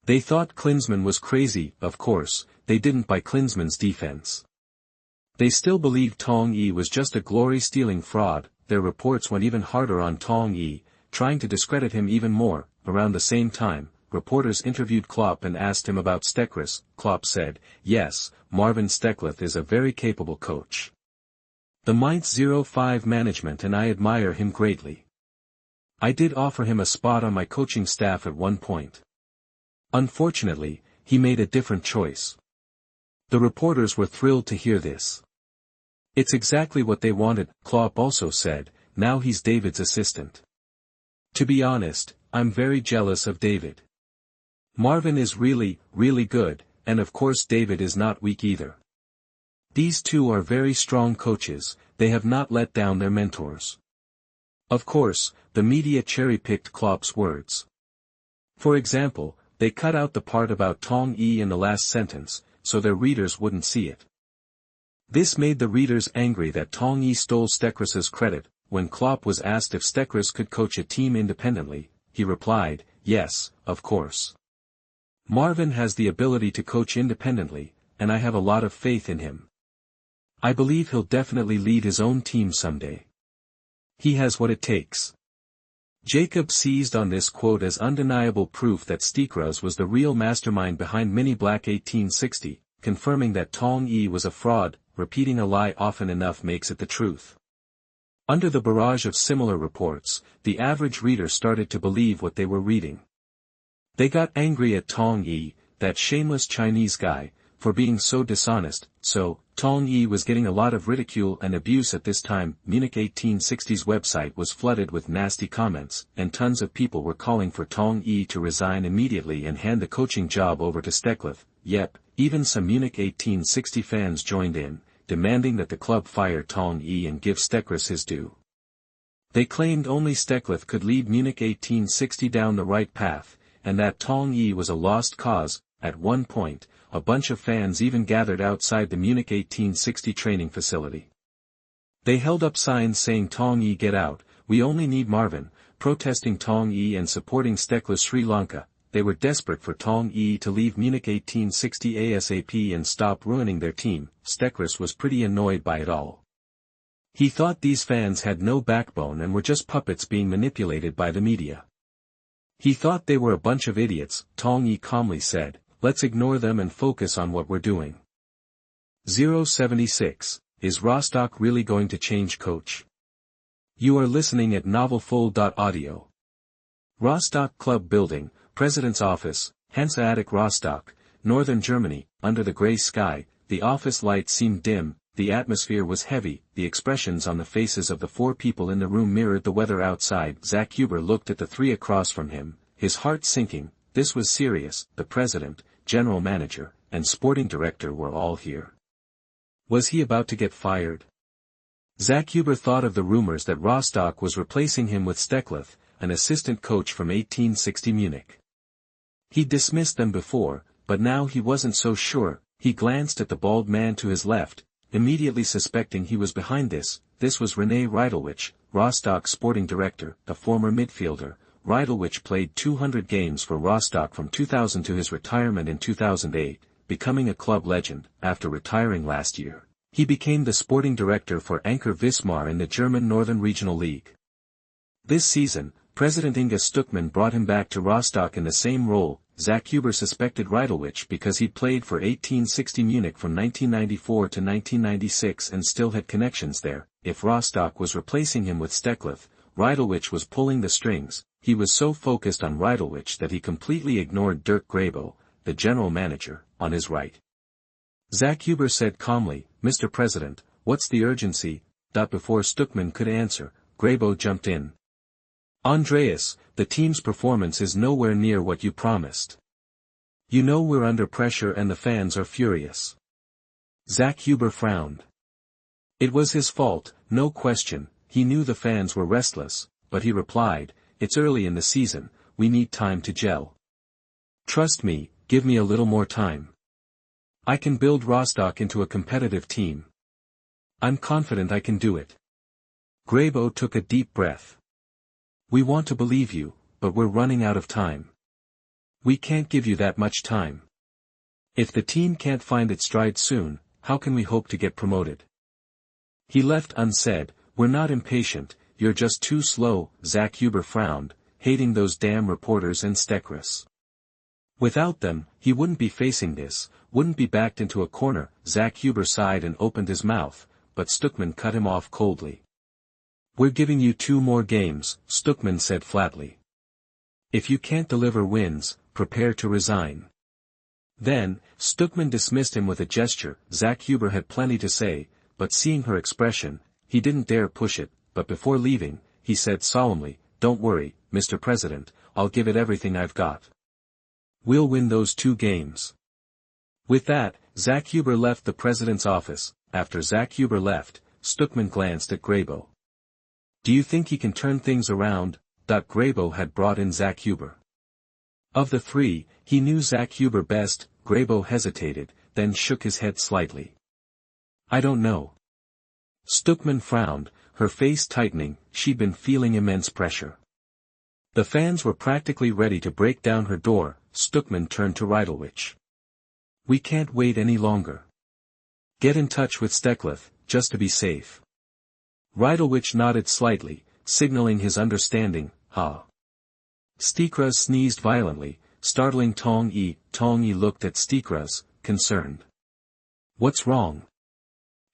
S1: They thought Klinsmann was crazy. Of course, they didn't buy Klinsmann's defense. They still believed Tong Yi was just a glory-stealing fraud. Their reports went even harder on Tong Yi, trying to discredit him even more. Around the same time, reporters interviewed Klopp and asked him about Steckless. Klopp said, "Yes, Marvin Steckless is a very capable coach. The Mainz 05 management and I admire him greatly. I did offer him a spot on my coaching staff at one point. Unfortunately, he made a different choice." The reporters were thrilled to hear this. It's exactly what they wanted. Klopp also said, "Now he's David's assistant. To be honest, I'm very jealous of David. Marvin is really, really good, and of course David is not weak either. These two are very strong coaches, they have not let down their mentors." Of course, the media cherry-picked Klopp's words. For example, they cut out the part about Tong Yi in the last sentence, so their readers wouldn't see it. This made the readers angry that Tong Yi stole Steckless's credit. When Klopp was asked if Steckless could coach a team independently, he replied, "Yes, of course. Marvin has the ability to coach independently, and I have a lot of faith in him. I believe he'll definitely lead his own team someday. He has what it takes." Jacob seized on this quote as undeniable proof that Steckless was the real mastermind behind Mini Black 1860, confirming that Tong Yi was a fraud. Repeating a lie often enough makes it the truth. Under the barrage of similar reports, the average reader started to believe what they were reading. They got angry at Tong Yi, that shameless Chinese guy, for being so dishonest. So, Tong Yi was getting a lot of ridicule and abuse at this time. Munich 1860's website was flooded with nasty comments, and tons of people were calling for Tong Yi to resign immediately and hand the coaching job over to Steckless. Yep, even some Munich 1860 fans joined in, demanding that the club fire Tong Yi and give Steckless his due. They claimed only Steckless could lead Munich 1860 down the right path, and that Tong Yi was a lost cause. At one point, a bunch of fans even gathered outside the Munich 1860 training facility. They held up signs saying "Tong Yi get out, we only need Marvin," protesting Tong Yi and supporting Steckless Sri Lanka. They were desperate for Tong Yi to leave Munich 1860 ASAP and stop ruining their team. Steckless was pretty annoyed by it all. He thought these fans had no backbone and were just puppets being manipulated by the media. He thought they were a bunch of idiots, Tong Yi calmly said, let's ignore them and focus on what we're doing. 076, is Rostock really going to change coach? You are listening at novelfull.audio. Rostock Club Building, President's Office, Hanseatic Rostock, Northern Germany, under the grey sky, the office lights seemed dim, the atmosphere was heavy, the expressions on the faces of the four people in the room mirrored the weather outside. Zach Huber looked at the three across from him, his heart sinking. This was serious. The president, general manager, and sporting director were all here. Was he about to get fired? Zach Huber thought of the rumors that Rostock was replacing him with Stekleth, an assistant coach from 1860 Munich. He'd dismissed them before, but now he wasn't so sure. He glanced at the bald man to his left, immediately suspecting he was behind this. This was René Reidelwich, Rostock's sporting director, a former midfielder. Reidelwich played 200 games for Rostock from 2000 to his retirement in 2008, becoming a club legend. After retiring last year, he became the sporting director for Anker Wismar in the German Northern Regional League. This season, President Inge Stuckmann brought him back to Rostock in the same role. Zach Huber suspected Reidelwich because he'd played for 1860 Munich from 1994 to 1996 and still had connections there. If Rostock was replacing him with Stekleth, Reidelwich was pulling the strings. He was so focused on Reidelwich that he completely ignored Dirk Grabo, the general manager, on his right. Zach Huber said calmly, Mr. President, what's the urgency? Before Stuckmann could answer, Grabo jumped in. Andreas, the team's performance is nowhere near what you promised. You know we're under pressure and the fans are furious. Zach Huber frowned. It was his fault, no question. He knew the fans were restless, but he replied, it's early in the season, we need time to gel. Trust me, give me a little more time. I can build Rostock into a competitive team. I'm confident I can do it. Grabo took a deep breath. We want to believe you, but we're running out of time. We can't give you that much time. If the team can't find its stride soon, how can we hope to get promoted? He left unsaid, we're not impatient, you're just too slow. Zach Huber frowned, hating those damn reporters and Stekleth. Without them, he wouldn't be facing this, wouldn't be backed into a corner. Zach Huber sighed and opened his mouth, but Stuckmann cut him off coldly. We're giving you 2 more games, Stuckmann said flatly. If you can't deliver wins, prepare to resign. Then, Stuckmann dismissed him with a gesture. Zach Huber had plenty to say, but seeing her expression, he didn't dare push it. But before leaving, he said solemnly, don't worry, Mr. President, I'll give it everything I've got. We'll win those 2 games. With that, Zach Huber left the president's office. After Zach Huber left, Stuckmann glanced at Grabo. Do you think he can turn things around? Grabo had brought in Zach Huber. Of the 3, he knew Zach Huber best. Grabo hesitated, then shook his head slightly. I don't know. Stuckmann frowned, her face tightening. She'd been feeling immense pressure. The fans were practically ready to break down her door. Stuckmann turned to Reidelwich. We can't wait any longer. Get in touch with Stekleth, just to be safe. Reidelwich nodded slightly, signaling his understanding. Stekleth sneezed violently, startling Tong Yi. Tong Yi looked at Stekleth, concerned. What's wrong?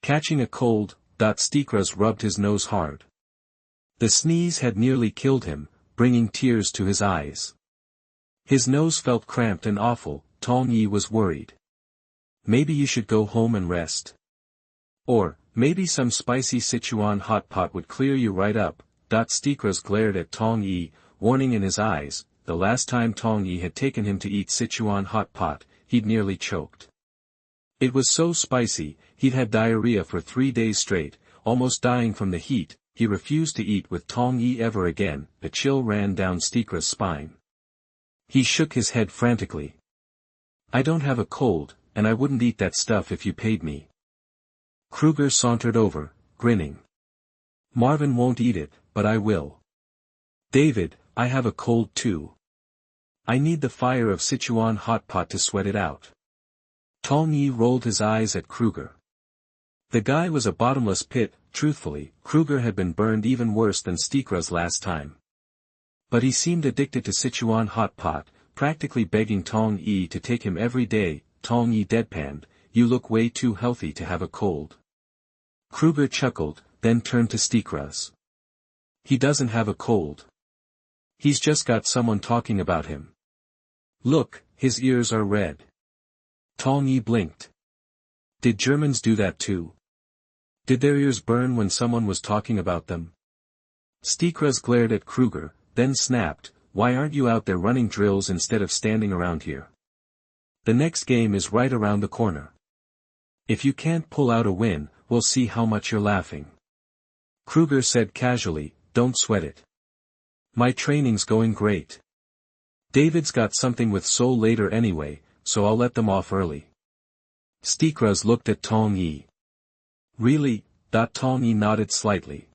S1: Catching a cold. Stekleth rubbed his nose hard. The sneeze had nearly killed him, bringing tears to his eyes. His nose felt cramped and awful. Tong Yi was worried. Maybe you should go home and rest. Or, maybe some spicy Sichuan hot pot would clear you right up. Stekleth glared at Tong Yi, warning in his eyes. The last time Tong Yi had taken him to eat Sichuan hot pot, he'd nearly choked. It was so spicy, he'd had diarrhea for 3 days straight, almost dying from the heat. He refused to eat with Tong Yi ever again. A chill ran down Stekleth's spine. He shook his head frantically. I don't have a cold, and I wouldn't eat that stuff if you paid me. Kruger sauntered over, grinning. Marvin won't eat it, but I will. David, I have a cold too. I need the fire of Sichuan hot pot to sweat it out. Tong Yi rolled his eyes at Kruger. The guy was a bottomless pit. Truthfully, Kruger had been burned even worse than Stekleth last time. But he seemed addicted to Sichuan hot pot, practically begging Tong Yi to take him every day. Tong Yi deadpanned, "You look way too healthy to have a cold." Kruger chuckled, then turned to treacherous. "He doesn't have a cold. He's just got someone talking about him. Look, his ears are red." Tong Yi blinked. Did Germans do that too? Did their ears burn when someone was talking about them? Treacherous glared at Kruger, then snapped, "Why aren't you out there running drills instead of standing around here? The next game is right around the corner. If you can't pull out a win, we'll see how much you're laughing." Kruger said casually, "Don't sweat it. My training's going great. David's got something with Seoul later anyway, so I'll let them off early." Treacherous looked at Tong Yi. "Really?" Tong Yi nodded slightly.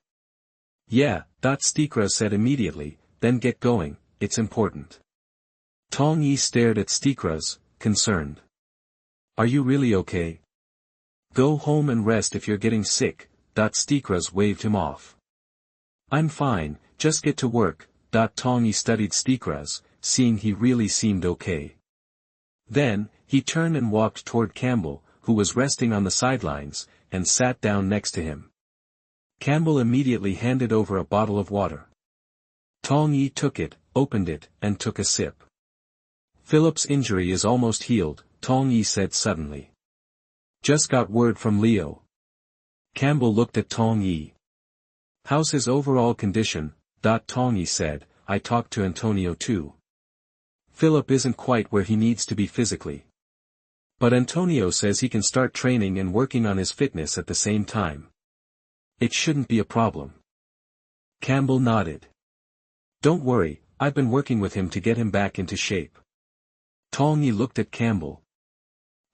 S1: "Yeah," Treacherous said immediately, "then get going, it's important." Tong Yi stared at Treacherous, concerned. "Are you really okay? Go home and rest if you're getting sick." Treacherous waved him off. "I'm fine, just get to work." Tong Yi studied Treacherous, seeing he really seemed okay. Then, he turned and walked toward Campbell, who was resting on the sidelines, and sat down next to him. Campbell immediately handed over a bottle of water. Tong Yi took it, opened it, and took a sip. "Philip's injury is almost healed," Tong Yi said suddenly. "Just got word from Leo." Campbell looked at Tong Yi. "How's his overall condition?" Tong Yi said, "I talked to Antonio too. Philip isn't quite where he needs to be physically. But Antonio says he can start training and working on his fitness at the same time. It shouldn't be a problem." Campbell nodded. "Don't worry, I've been working with him to get him back into shape." Tong Yi looked at Campbell.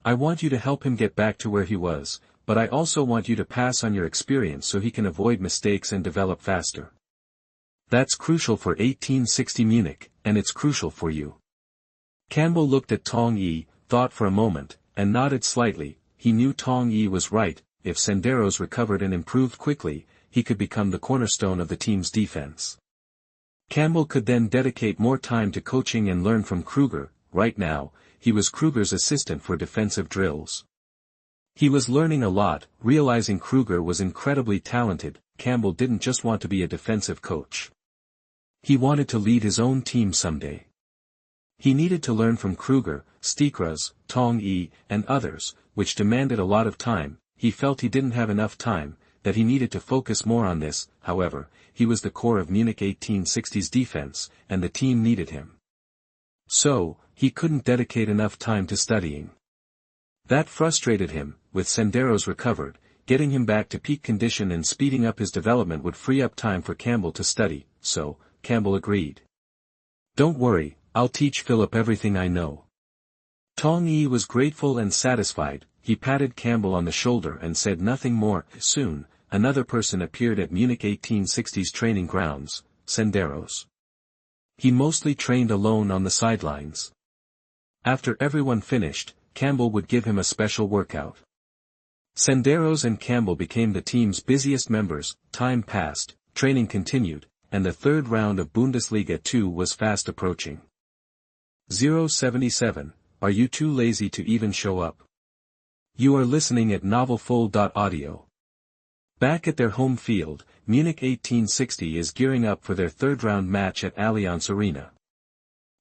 S1: "I want you to help him get back to where he was, but I also want you to pass on your experience so he can avoid mistakes and develop faster. That's crucial for 1860 Munich, and it's crucial for you." Campbell looked at Tong Yi, thought for a moment, and nodded slightly. He knew Tong Yi was right. If Senderos recovered and improved quickly, he could become the cornerstone of the team's defense. Campbell could then dedicate more time to coaching and learn from Kruger. Right now, he was Kruger's assistant for defensive drills. He was learning a lot, realizing Kruger was incredibly talented. Campbell didn't just want to be a defensive coach. He wanted to lead his own team someday. He needed to learn from Kruger, Treacherous, Tong Yi, and others, which demanded a lot of time. He felt he didn't have enough time, that he needed to focus more on this. However, he was the core of Munich 1860's defense, and the team needed him. So, he couldn't dedicate enough time to studying. That frustrated him. With Senderos recovered, getting him back to peak condition and speeding up his development would free up time for Campbell to study, so, Campbell agreed. "Don't worry, I'll teach Philip everything I know." Tong Yi was grateful and satisfied. He patted Campbell on the shoulder and said nothing more. Soon, another person appeared at Munich 1860's training grounds, Senderos. He mostly trained alone on the sidelines. After everyone finished, Campbell would give him a special workout. Senderos and Campbell became the team's busiest members. Time passed, training continued, and the third round of Bundesliga 2 was fast approaching. 077, are you too lazy to even show up? You are listening at novelfull.audio. Back at their home field, Munich 1860 is gearing up for their third-round match at Allianz Arena.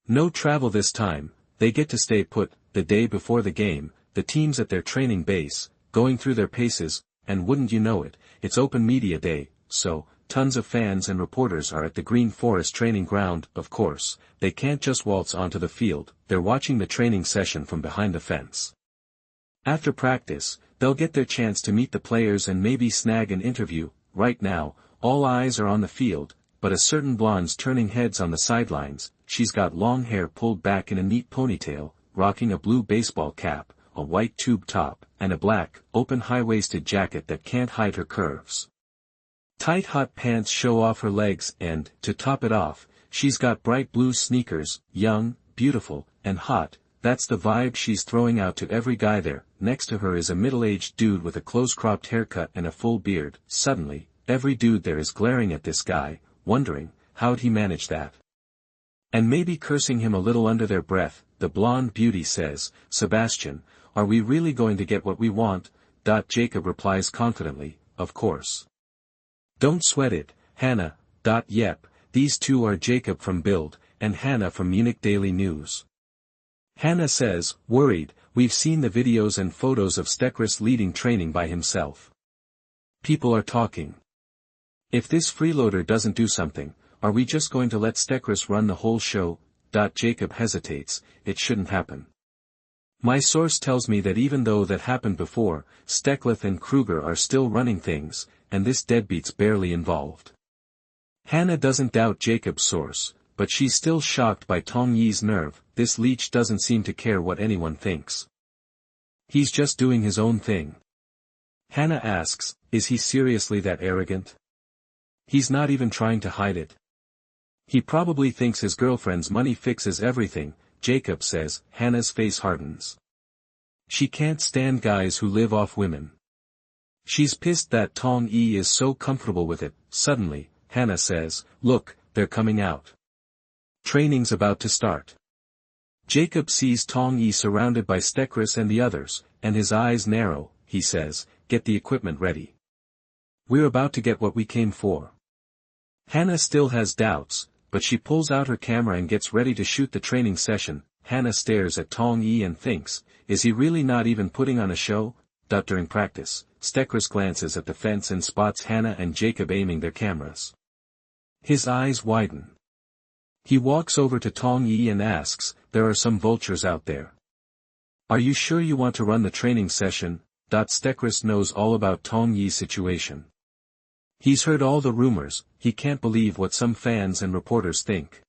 S1: No travel this time, they get to stay put. The day before the game, the team's at their training base, going through their paces, and wouldn't you know it, it's open media day, so, tons of fans and reporters are at the Green Forest training ground. Of course, they can't just waltz onto the field, they're watching the training session from behind the fence. After practice, they'll get their chance to meet the players and maybe snag an interview. Right now, all eyes are on the field, but a certain blonde's turning heads on the sidelines. She's got long hair pulled back in a neat ponytail, rocking a blue baseball cap, a white tube top, and a black, open high-waisted jacket that can't hide her curves. Tight hot pants show off her legs and, to top it off, she's got bright blue sneakers. Young, beautiful, and hot, that's the vibe she's throwing out to every guy there. Next to her is a middle-aged dude with a close-cropped haircut and a full beard. Suddenly, every dude there is glaring at this guy, wondering, how'd he manage that? And maybe cursing him a little under their breath, the blonde beauty says, Sebastian, are we really going to get what we want? Jacob replies confidently, of course. Don't sweat it, Hannah. Yep, these two are Jacob from Bild, and Hannah from Munich Daily News. Hannah says, worried, we've seen the videos and photos of Treacherous leading training by himself. People are talking. If this freeloader doesn't do something, are we just going to let Treacherous run the whole show? Jacob hesitates, it shouldn't happen. My source tells me that even though that happened before, Steckleth and Kruger are still running things, and this deadbeat's barely involved. Hannah doesn't doubt Jacob's source, but she's still shocked by Tong Yi's nerve. This leech doesn't seem to care what anyone thinks. He's just doing his own thing. Hannah asks, is he seriously that arrogant? He's not even trying to hide it. He probably thinks his girlfriend's money fixes everything, Jacob says. Hannah's face hardens. She can't stand guys who live off women. She's pissed that Tong Yi is so comfortable with it. Suddenly, Hannah says, look, they're coming out. Training's about to start. Jacob sees Tong Yi surrounded by Treacherous and the others, and his eyes narrow. He says, get the equipment ready. We're about to get what we came for. Hannah still has doubts, but she pulls out her camera and gets ready to shoot the training session. Hannah stares at Tong Yi and thinks, is he really not even putting on a show? During practice, Treacherous glances at the fence and spots Hannah and Jacob aiming their cameras. His eyes widen. He walks over to Tong Yi and asks, there are some vultures out there. Are you sure you want to run the training session? Treacherous knows all about Tong Yi's situation. He's heard all the rumors. He can't believe what some fans and reporters think.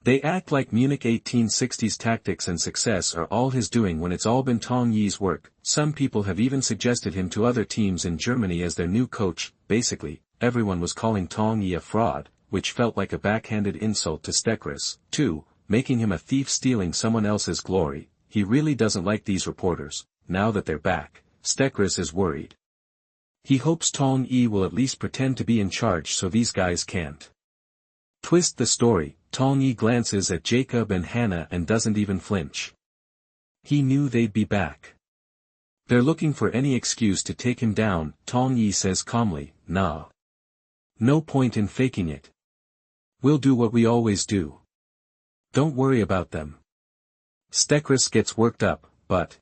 S1: They act like Munich 1860s tactics and success are all his doing when it's all been Tong Yi's work. Some people have even suggested him to other teams in Germany as their new coach. Basically, everyone was calling Tong Yi a fraud, which felt like a backhanded insult to Treacherous, too, making him a thief stealing someone else's glory. He really doesn't like these reporters. Now that they're back, Treacherous is worried. He hopes Tong Yi will at least pretend to be in charge so these guys can't twist the story. Tong Yi glances at Jacob and Hannah and doesn't even flinch. He knew they'd be back. They're looking for any excuse to take him down. Tong Yi says calmly, nah. No point in faking it. We'll do what we always do. Don't worry about them. Treacherous gets worked up, but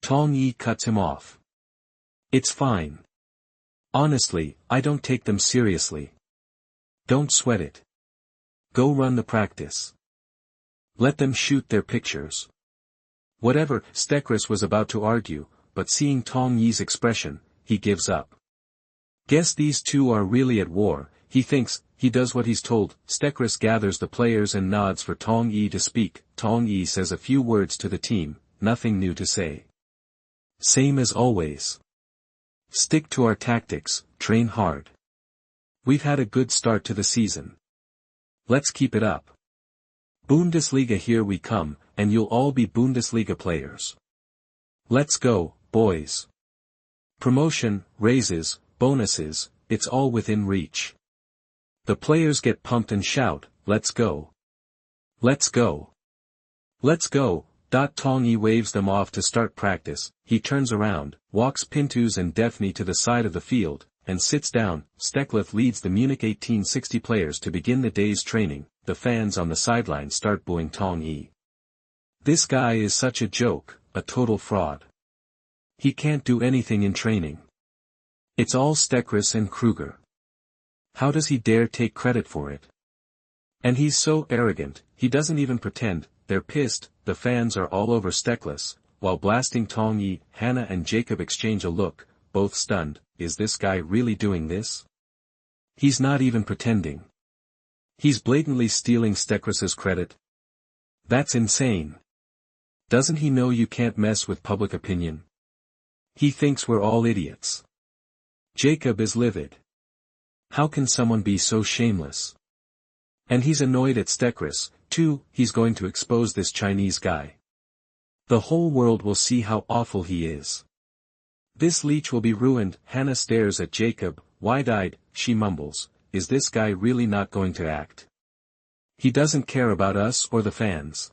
S1: Tong Yi cuts him off. It's fine. Honestly, I don't take them seriously. Don't sweat it. Go run the practice. Let them shoot their pictures. Whatever. Treacherous was about to argue, but seeing Tong Yi's expression, he gives up. Guess these two are really at war, he thinks. He does what he's told. Treacherous gathers the players and nods for Tong Yi to speak. Tong Yi says a few words to the team, nothing new to say. Same as always. Stick to our tactics, train hard. We've had a good start to the season. Let's keep it up. Bundesliga, here we come, and you'll all be Bundesliga players. Let's go, boys. Promotion, raises, bonuses, it's all within reach. The players get pumped and shout, let's go. Let's go. Let's go. Tong Yi waves them off to start practice. He turns around, walks Pintus and Daphne to the side of the field, and sits down. Steckleth leads the Munich 1860 players to begin the day's training. The fans on the sideline start booing Tong Yi. This guy is such a joke, a total fraud. He can't do anything in training. It's all Treacherous and Kruger. How does he dare take credit for it? And he's so arrogant, he doesn't even pretend. They're pissed. The fans are all over Steckless, while blasting Tong Yi. Hannah and Jacob exchange a look, both stunned. Is this guy really doing this? He's not even pretending. He's blatantly stealing Treacherous's credit. That's insane. Doesn't he know you can't mess with public opinion? He thinks we're all idiots. Jacob is livid. How can someone be so shameless? And he's annoyed at Treacherous, too. He's going to expose this Chinese guy. The whole world will see how awful he is. This leech will be ruined. Hannah stares at Jacob, wide-eyed. She mumbles, is this guy really not going to act? He doesn't care about us or the fans.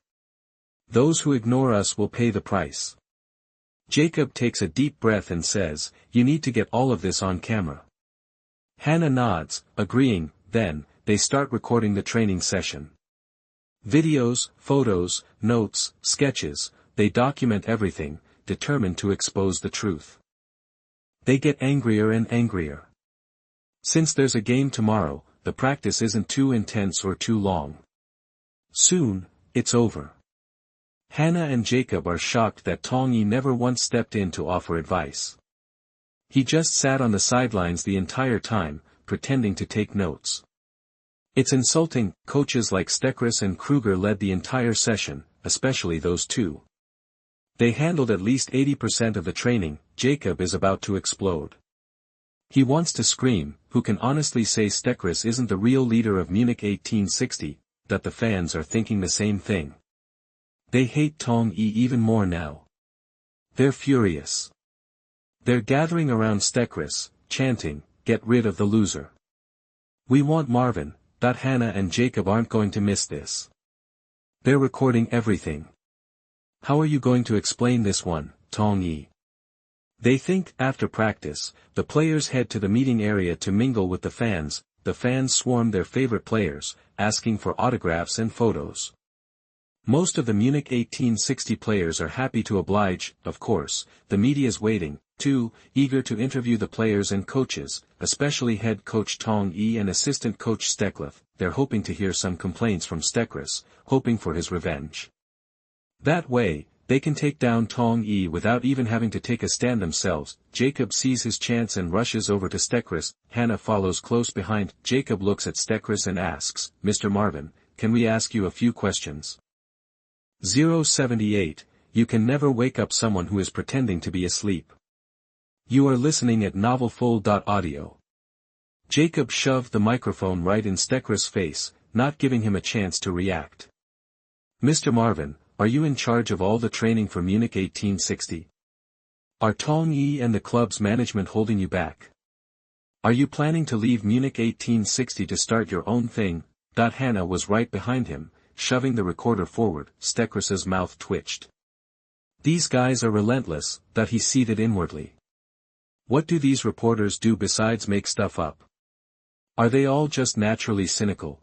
S1: Those who ignore us will pay the price. Jacob takes a deep breath and says, "You need to get all of this on camera." Hannah nods, agreeing. Then, they start recording the training session. Videos, photos, notes, sketches, they document everything, determined to expose the truth. They get angrier and angrier. Since there's a game tomorrow, the practice isn't too intense or too long. Soon, it's over. Hannah and Jacob are shocked that Tong Yi never once stepped in to offer advice. He just sat on the sidelines the entire time, pretending to take notes. It's insulting. Coaches like Treacherous and Kruger led the entire session, especially those two. They handled at least 80% of the training. Jacob is about to explode. He wants to scream. Who can honestly say Treacherous isn't the real leader of Munich 1860, that the fans are thinking the same thing. They hate Tong Yi even more now. They're furious. They're gathering around Treacherous, chanting, "Get rid of the loser. We want Marvin." Hannah and Jacob aren't going to miss this. They're recording everything. How are you going to explain this one, Tong Yi? They think. After practice, the players head to the meeting area to mingle with the fans. The fans swarm their favorite players, asking for autographs and photos. Most of the Munich 1860 players are happy to oblige. Of course, the media's waiting, too, eager to interview the players and coaches, especially head coach Tong Yi and assistant coach Steklov. They're hoping to hear some complaints from Treacherous, hoping for his revenge. That way, they can take down Tong Yi without even having to take a stand themselves. Jacob sees his chance and rushes over to Treacherous. Hannah follows close behind. Jacob looks at Treacherous and asks, "Mr. Marvin, can we ask you a few questions?" 078, you can never wake up someone who is pretending to be asleep. You are listening at MaleProtagonist. Jacob shoved the microphone right in Treacherous' face, not giving him a chance to react. "Mr. Marvin, are you in charge of all the training for Munich 1860? Are Tong Yi and the club's management holding you back? Are you planning to leave Munich 1860 to start your own thing?" Hannah was right behind him, shoving the recorder forward. Treacherous's mouth twitched. These guys are relentless. He seethed inwardly. What do these reporters do besides make stuff up? Are they all just naturally cynical?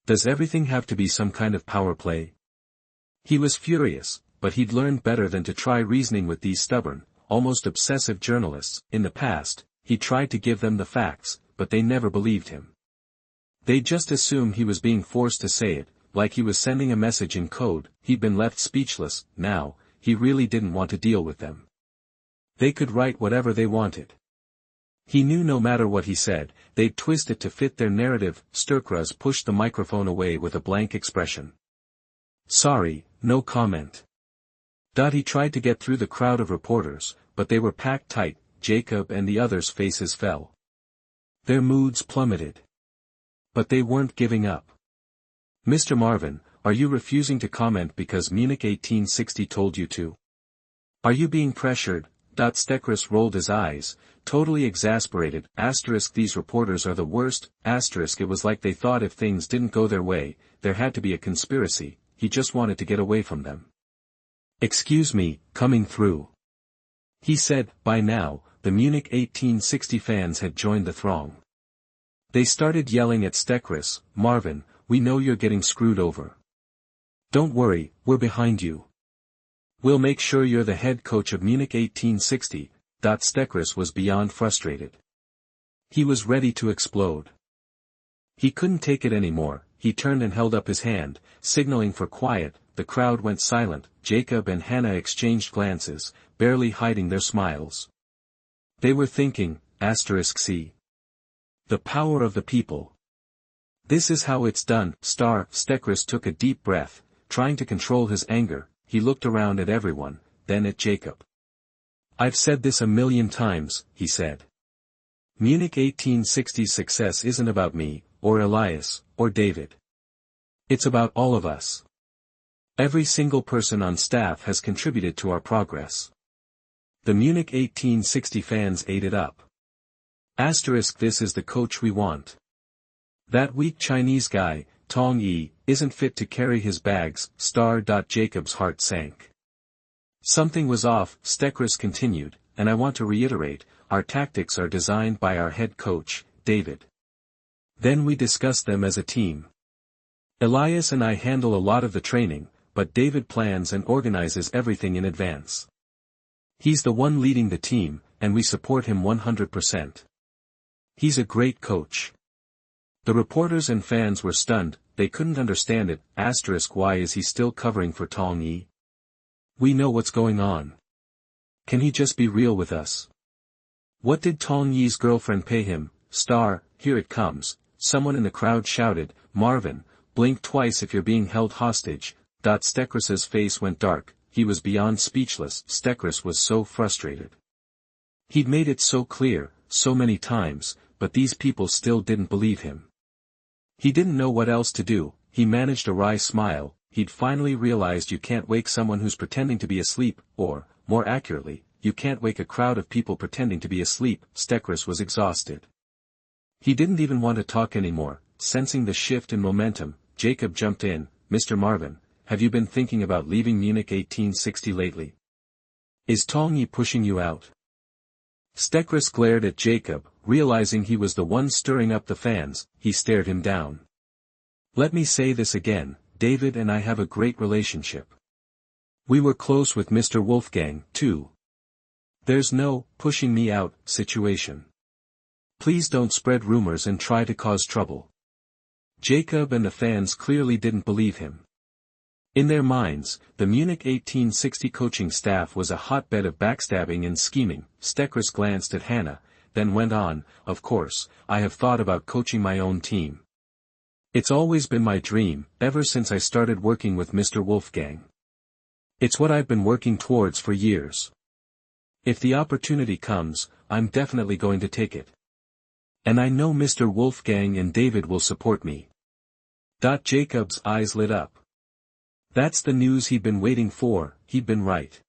S1: Does everything have to be some kind of power play? He was furious, but he'd learned better than to try reasoning with these stubborn, almost obsessive journalists. In the past, he tried to give them the facts, but they never believed him. They'd just assume he was being forced to say it, like he was sending a message in code. He'd been left speechless. Now, he really didn't want to deal with them. They could write whatever they wanted. He knew no matter what he said, they'd twist it to fit their narrative. Treacherous pushed the microphone away with a blank expression. "Sorry, no comment." He tried to get through the crowd of reporters, but they were packed tight. Jacob and the others' faces fell. Their moods plummeted. But they weren't giving up. "Mr. Marvin, are you refusing to comment because Munich 1860 told you to? Are you being pressured?" Treacherous rolled his eyes, totally exasperated. These reporters are the worst. It was like they thought if things didn't go their way, there had to be a conspiracy. He just wanted to get away from them. "Excuse me, coming through," he said. By now, the Munich 1860 fans had joined the throng. They started yelling at Treacherous, "Marvin, we know you're getting screwed over. Don't worry, we're behind you. We'll make sure you're the head coach of Munich 1860. Treacherous was beyond frustrated. He was ready to explode. He couldn't take it anymore. He turned and held up his hand, signaling for quiet. The crowd went silent. Jacob and Hannah exchanged glances, barely hiding their smiles. They were thinking, "See. The power of the people. This is how it's done." Treacherous took a deep breath, trying to control his anger. He looked around at everyone, then at Jacob. "I've said this a million times," he said. "Munich 1860's success isn't about me, or Elias, or David. It's about all of us. Every single person on staff has contributed to our progress." The Munich 1860 fans ate it up. This is the coach we want. That weak Chinese guy, Tong Yi, isn't fit to carry his bags, star. Jacob's heart sank. Something was off, Steckris continued, and I want to reiterate, our tactics are designed by our head coach, David. Then we discuss them as a team. Elias and I handle a lot of the training, but David plans and organizes everything in advance. He's the one leading the team, and we support him 100%. He's a great coach. The reporters and fans were stunned, they couldn't understand it. Why is he still covering for Tong Yi? We know what's going on. Can he just be real with us? What did Tong Yi's girlfriend pay him? Here it comes, someone in the crowd shouted. Marvin, blink twice if you're being held hostage. Steckris's face went dark, he was beyond speechless. Steckris was so frustrated. He'd made it so clear, so many times, but these people still didn't believe him. He didn't know what else to do. He managed a wry smile. He'd finally realized you can't wake someone who's pretending to be asleep, or, more accurately, you can't wake a crowd of people pretending to be asleep. Steckris was exhausted. He didn't even want to talk anymore. Sensing the shift in momentum, Jacob jumped in. Mr. Marvin, have you been thinking about leaving Munich 1860 lately? Is Tong Yi pushing you out? Steckris glared at Jacob, realizing he was the one stirring up the fans. He stared him down. Let me say this again, David and I have a great relationship. We were close with Mr. Wolfgang, too. There's no pushing me out situation. Please don't spread rumors and try to cause trouble. Jacob and the fans clearly didn't believe him. In their minds, the Munich 1860 coaching staff was a hotbed of backstabbing and scheming. Steckris glanced at Hannah, then went on, of course, I have thought about coaching my own team. It's always been my dream, ever since I started working with Mr. Wolfgang. It's what I've been working towards for years. If the opportunity comes, I'm definitely going to take it. And I know Mr. Wolfgang and David will support me. Jacob's eyes lit up. That's the news he'd been waiting for. He'd been right.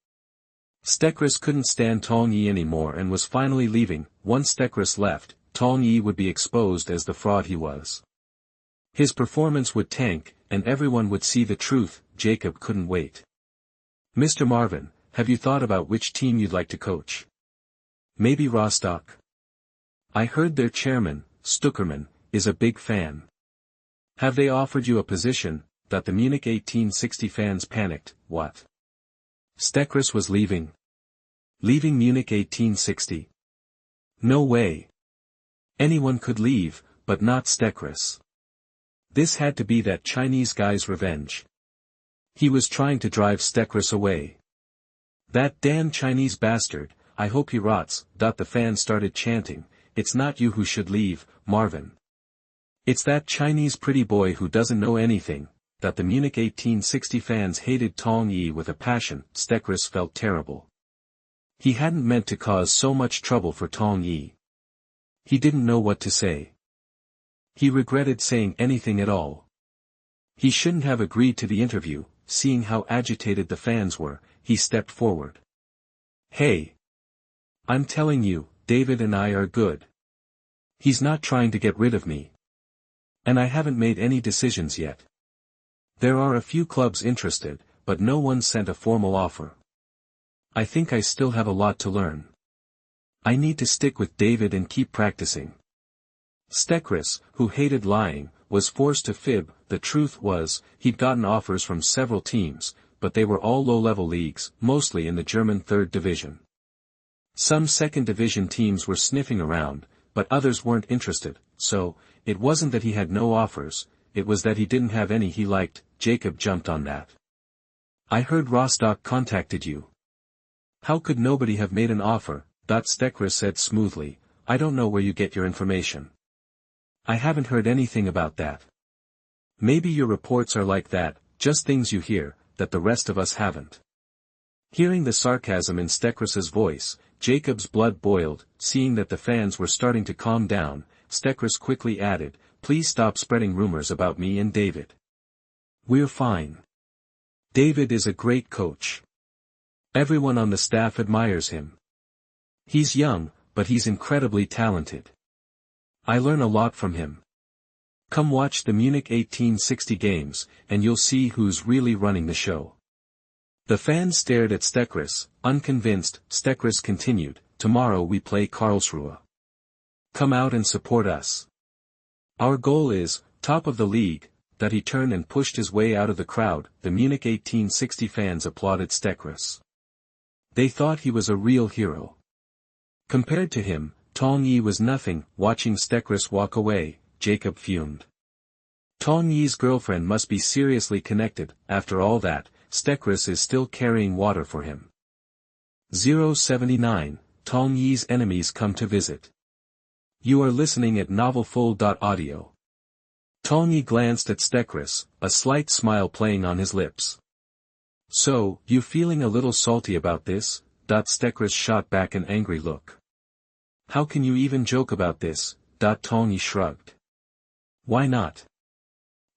S1: Steckris couldn't stand Tong Yi anymore and was finally leaving. Once Steckris left, Tong Yi would be exposed as the fraud he was. His performance would tank, and everyone would see the truth. Jacob couldn't wait. Mr. Marvin, have you thought about which team you'd like to coach? Maybe Rostock? I heard their chairman, Stuckerman, is a big fan. Have they offered you a position? The Munich 1860 fans panicked. What? Steckris was leaving? Leaving Munich 1860? No way. Anyone could leave, but not Steckris. This had to be that Chinese guy's revenge. He was trying to drive Steckris away. That damn Chinese bastard, I hope he rots. The fans started chanting, it's not you who should leave, Marvin. It's that Chinese pretty boy who doesn't know anything. The Munich 1860 fans hated Tong Yi with a passion. Steckris felt terrible. He hadn't meant to cause so much trouble for Tong Yi. He didn't know what to say. He regretted saying anything at all. He shouldn't have agreed to the interview. Seeing how agitated the fans were, he stepped forward. Hey! I'm telling you, David and I are good. He's not trying to get rid of me. And I haven't made any decisions yet. There are a few clubs interested, but no one sent a formal offer. I think I still have a lot to learn. I need to stick with David and keep practicing. Steckris, who hated lying, was forced to fib. The truth was, he'd gotten offers from several teams, but they were all low-level leagues, mostly in the German 3rd division. Some 2nd division teams were sniffing around, but others weren't interested, so, it wasn't that he had no offers, it was that he didn't have any he liked. Jacob jumped on that. I heard Rostock contacted you. How could nobody have made an offer? Steckris said smoothly, I don't know where you get your information. I haven't heard anything about that. Maybe your reports are like that, just things you hear, that the rest of us haven't. Hearing the sarcasm in Steckris's voice, Jacob's blood boiled. Seeing that the fans were starting to calm down, Steckris quickly added, please stop spreading rumors about me and David. We're fine. David is a great coach. Everyone on the staff admires him. He's young, but he's incredibly talented. I learn a lot from him. Come watch the Munich 1860 games, and you'll see who's really running the show. The fans stared at Treacherous, unconvinced. Treacherous continued, tomorrow we play Karlsruhe. Come out and support us. Our goal is, top of the league. That he turned and pushed his way out of the crowd. The Munich 1860 fans applauded Treacherous. They thought he was a real hero. Compared to him, Tong Yi was nothing. Watching Treacherous walk away, Jacob fumed. Tong Yi's girlfriend must be seriously connected. After all that, Treacherous is still carrying water for him. 079, Tong Yi's enemies come to visit. You are listening at novelfull.audio. Tong Yi glanced at Treacherous, a slight smile playing on his lips. So, you feeling a little salty about this? Treacherous shot back an angry look. How can you even joke about this? Tong Yi shrugged. Why not?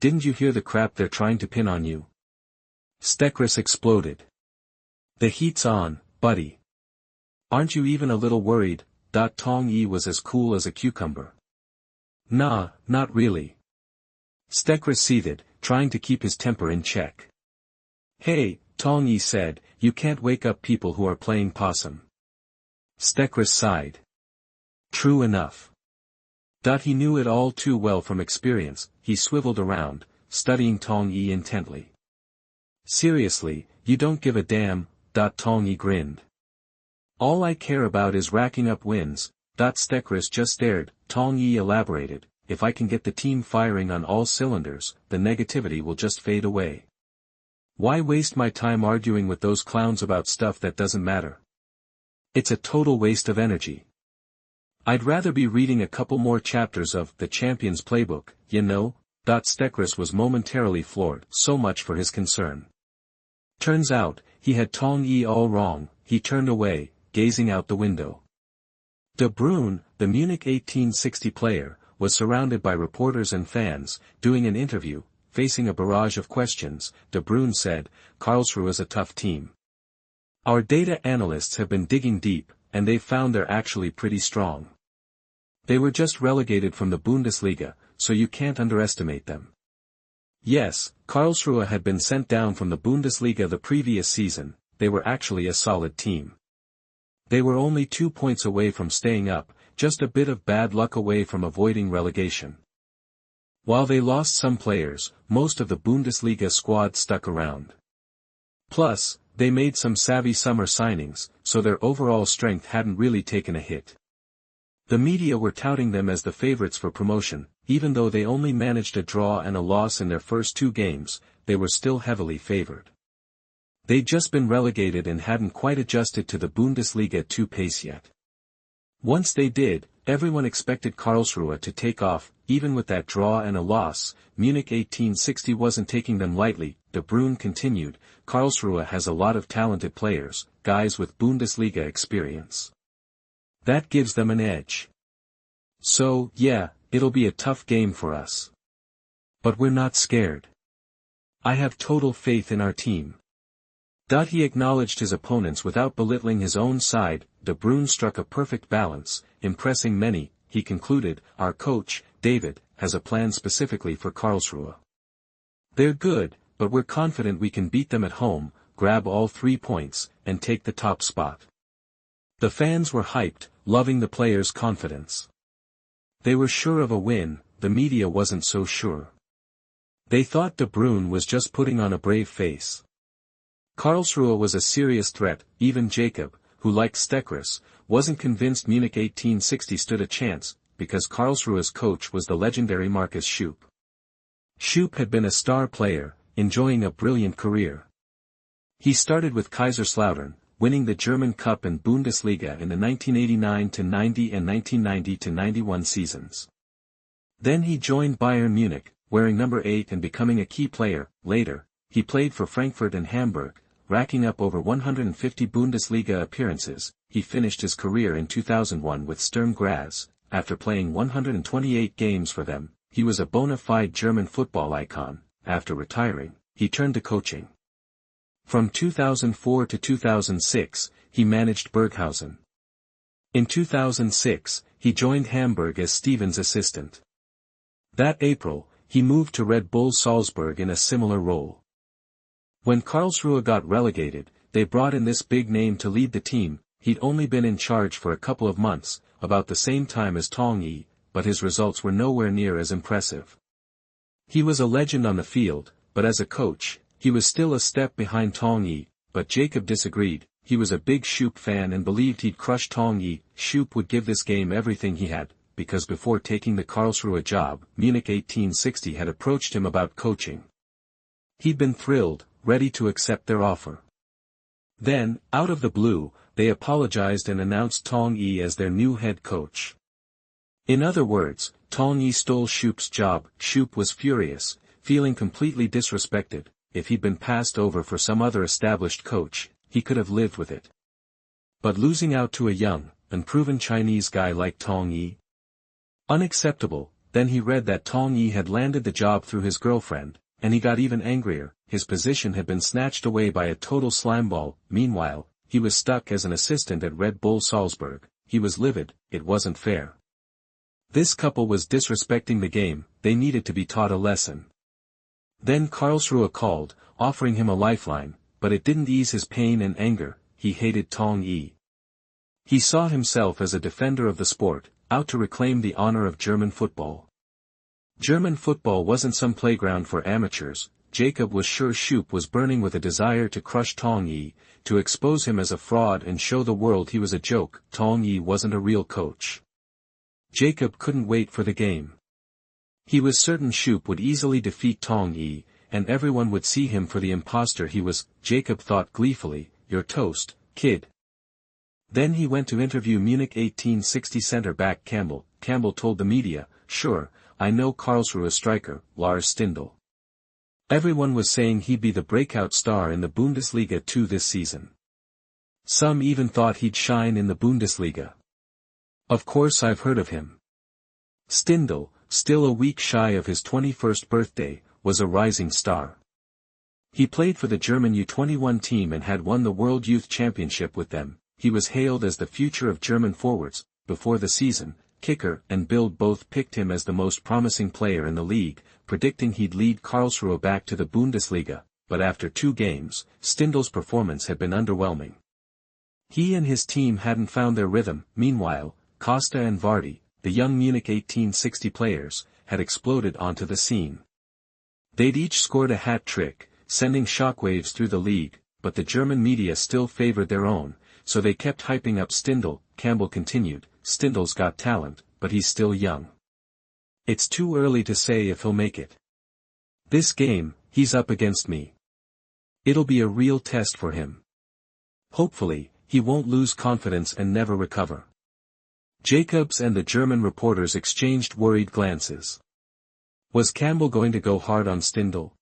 S1: Didn't you hear the crap they're trying to pin on you? Treacherous exploded. The heat's on, buddy. Aren't you even a little worried? Tong Yi was as cool as a cucumber. Nah, not really. Treacherous seethed, trying to keep his temper in check. Hey, Tong Yi said, you can't wake up people who are playing possum. Treacherous sighed. True enough. He knew it all too well from experience. He swiveled around, studying Tong Yi intently. Seriously, you don't give a damn, Tong Yi grinned. All I care about is racking up wins. Treacherous just stared. Tong Yi elaborated, if I can get the team firing on all cylinders, the negativity will just fade away. Why waste my time arguing with those clowns about stuff that doesn't matter? It's a total waste of energy. I'd rather be reading a couple more chapters of The Champion's Playbook, you know. Treacherous was momentarily floored. So much for his concern. Turns out, he had Tong Yi all wrong. He turned away, gazing out the window. De Bruyne, the Munich 1860 player, was surrounded by reporters and fans. Doing an interview, facing a barrage of questions, De Bruyne said, Karlsruhe is a tough team. Our data analysts have been digging deep, and they've found they're actually pretty strong. They were just relegated from the Bundesliga, so you can't underestimate them. Yes, Karlsruhe had been sent down from the Bundesliga the previous season. They were actually a solid team. They were only 2 points away from staying up, just a bit of bad luck away from avoiding relegation. While they lost some players, most of the Bundesliga squad stuck around. Plus, they made some savvy summer signings, so their overall strength hadn't really taken a hit. The media were touting them as the favorites for promotion. Even though they only managed a draw and a loss in their first 2 games, they were still heavily favored. They'd just been relegated and hadn't quite adjusted to the Bundesliga 2 pace yet. Once they did, everyone expected Karlsruhe to take off. Even with that draw and a loss, Munich 1860 wasn't taking them lightly. De Bruyne continued, Karlsruhe has a lot of talented players, guys with Bundesliga experience. That gives them an edge. So, yeah, it'll be a tough game for us. But we're not scared. I have total faith in our team. He acknowledged his opponents without belittling his own side. De Bruyne struck a perfect balance, impressing many. He concluded, our coach, David, has a plan specifically for Karlsruhe. They're good, but we're confident we can beat them at home, grab all 3 points, and take the top spot. The fans were hyped, loving the players' confidence. They were sure of a win. The media wasn't so sure. They thought De Bruyne was just putting on a brave face. Karlsruhe was a serious threat. Even Jacob, who liked Treacherous, wasn't convinced Munich 1860 stood a chance, because Karlsruhe's coach was the legendary Markus Schoop. Schoop had been a star player, enjoying a brilliant career. He started with Kaiserslautern, winning the German Cup and Bundesliga in the 1989-90 and 1990-91 seasons. Then he joined Bayern Munich, wearing number 8 and becoming a key player. Later, he played for Frankfurt and Hamburg, racking up over 150 Bundesliga appearances. He finished his career in 2001 with Sturm Graz. After playing 128 games for them, he was a bona fide German football icon. After retiring, he turned to coaching. From 2004 to 2006, he managed Burghausen. In 2006, he joined Hamburg as Stevens' assistant. That April, he moved to Red Bull Salzburg in a similar role. When Karlsruhe got relegated, they brought in this big name to lead the team. He'd only been in charge for a couple of months, about the same time as Tong Yi, but his results were nowhere near as impressive. He was a legend on the field, but as a coach, he was still a step behind Tong Yi, but Jacob disagreed. He was a big Schupp fan and believed he'd crush Tong Yi. Schupp would give this game everything he had, because before taking the Karlsruhe job, Munich 1860 had approached him about coaching. He'd been thrilled, ready to accept their offer. Then, out of the blue, they apologized and announced Tong Yi as their new head coach. In other words, Tong Yi stole Schupp's job. Schupp was furious, feeling completely disrespected. If he'd been passed over for some other established coach, he could have lived with it. But losing out to a young, unproven Chinese guy like Tong Yi? Unacceptable. Then he read that Tong Yi had landed the job through his girlfriend, and he got even angrier. His position had been snatched away by a total slimeball. Meanwhile, he was stuck as an assistant at Red Bull Salzburg. He was livid. It wasn't fair. This couple was disrespecting the game. They needed to be taught a lesson. Then Karlsruhe called, offering him a lifeline, but it didn't ease his pain and anger. He hated Tong Yi. He saw himself as a defender of the sport, out to reclaim the honor of German football. German football wasn't some playground for amateurs. Jacob was sure Schupp was burning with a desire to crush Tong Yi, to expose him as a fraud and show the world he was a joke. Tong Yi wasn't a real coach. Jacob couldn't wait for the game. He was certain Schupp would easily defeat Tong Yi, and everyone would see him for the imposter he was. Jacob thought gleefully, "You're toast, kid." Then he went to interview Munich 1860 centre-back Campbell. Campbell told the media, "Sure, I know Karlsruhe striker, Lars Stindl. Everyone was saying he'd be the breakout star in the Bundesliga too this season. Some even thought he'd shine in the Bundesliga. Of course I've heard of him." Stindl, still a week shy of his 21st birthday, was a rising star. He played for the German U21 team and had won the World Youth Championship with them. He was hailed as the future of German forwards. Before the season, Kicker and Bild both picked him as the most promising player in the league, predicting he'd lead Karlsruhe back to the Bundesliga, but after 2 games, Stindl's performance had been underwhelming. He and his team hadn't found their rhythm. Meanwhile, Costa and Vardy, the young Munich 1860 players, had exploded onto the scene. They'd each scored a hat-trick, sending shockwaves through the league, but the German media still favored their own, so they kept hyping up Stindl. Campbell continued, "Stindl's got talent, but he's still young. It's too early to say if he'll make it. This game, he's up against me. It'll be a real test for him. Hopefully, he won't lose confidence and never recover." Jacobs and the German reporters exchanged worried glances. Was Campbell going to go hard on Stindl?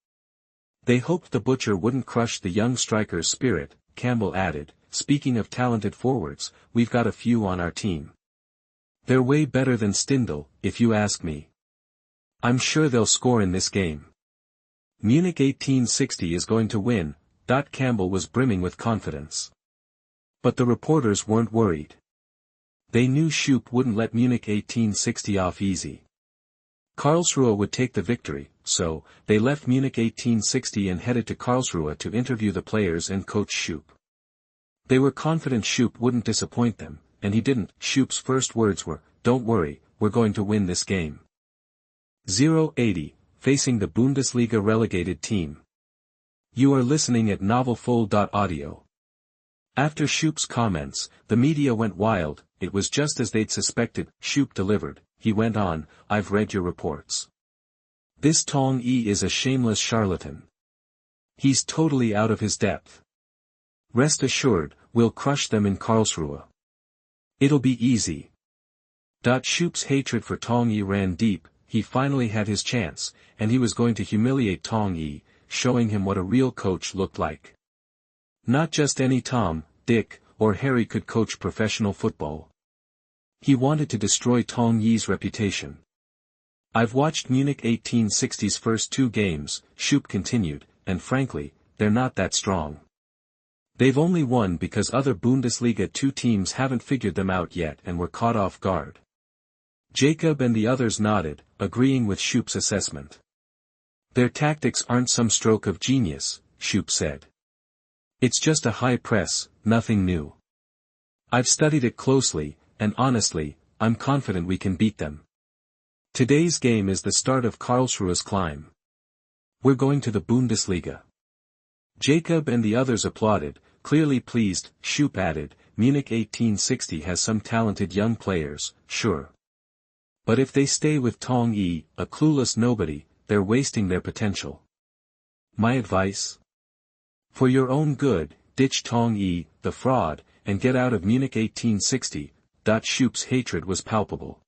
S1: They hoped the butcher wouldn't crush the young striker's spirit. Campbell added, "Speaking of talented forwards, we've got a few on our team. They're way better than Stindl, if you ask me. I'm sure they'll score in this game. Munich 1860 is going to win." Campbell was brimming with confidence. But the reporters weren't worried. They knew Schupp wouldn't let Munich 1860 off easy. Karlsruhe would take the victory, so they left Munich 1860 and headed to Karlsruhe to interview the players and coach Schupp. They were confident Schupp wouldn't disappoint them, and he didn't. Schupp's first words were, "Don't worry, we're going to win this game." 080, facing the Bundesliga relegated team. You are listening at novelfull.audio. After Schupp's comments, the media went wild. It was just as they'd suspected. Schupp delivered. He went on, "I've read your reports. This Tong Yi is a shameless charlatan. He's totally out of his depth. Rest assured, we'll crush them in Karlsruhe. It'll be easy." Schupp's hatred for Tong Yi ran deep. He finally had his chance, and he was going to humiliate Tong Yi, showing him what a real coach looked like. Not just any Tom, Dick, or Harry could coach professional football. He wanted to destroy Tong Yi's reputation. "I've watched Munich 1860's first 2 games, Schupp continued, "and frankly, they're not that strong. They've only won because other Bundesliga 2 teams haven't figured them out yet and were caught off guard." Jacob and the others nodded. agreeing with Schoop's assessment. Their tactics aren't some stroke of genius, Schoop said. It's just a high press, nothing new. I've studied it closely, and honestly, I'm confident we can beat them. Today's game is the start of Karlsruhe's climb. We're going to the Bundesliga. Jacob and the others applauded, clearly pleased. Schoop added, Munich 1860 has some talented young players, sure. But if they stay with Tong Yi, a clueless nobody, they're wasting their potential. My advice? For your own good, ditch Tong Yi, the fraud, and get out of Munich 1860. Schoop's hatred was palpable.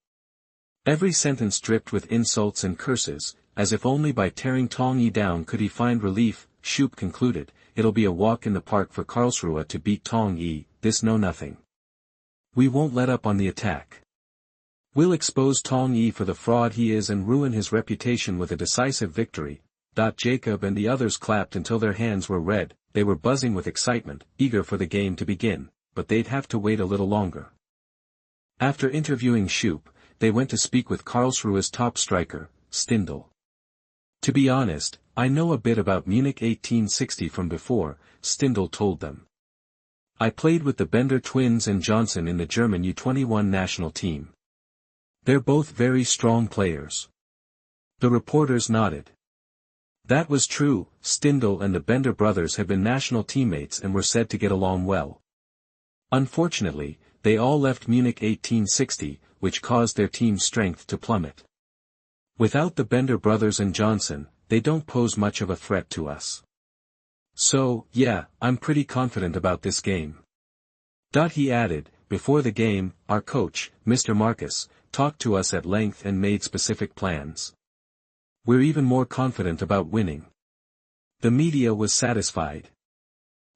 S1: Every sentence dripped with insults and curses, as if only by tearing Tong Yi down could he find relief. Schoop concluded, it'll be a walk in the park for Karlsruhe to beat Tong Yi, this know-nothing. We won't let up on the attack. We'll expose Tong Yi for the fraud he is and ruin his reputation with a decisive victory. Jacob and the others clapped until their hands were red. They were buzzing with excitement, eager for the game to begin, but they'd have to wait a little longer. After interviewing Schoop, they went to speak with Karlsruhe's top striker, Stindl. To be honest, I know a bit about Munich 1860 from before, Stindl told them. I played with the Bender twins and Johnson in the German U21 national team. They're both very strong players. The reporters nodded. That was true. Stindl and the Bender brothers had been national teammates and were said to get along well. Unfortunately, they all left Munich 1860, which caused their team's strength to plummet. Without the Bender brothers and Johnson, they don't pose much of a threat to us. So, yeah, I'm pretty confident about this game. He added, before the game, our coach, Mr. Marcus, talked to us at length and made specific plans. We're even more confident about winning. The media was satisfied.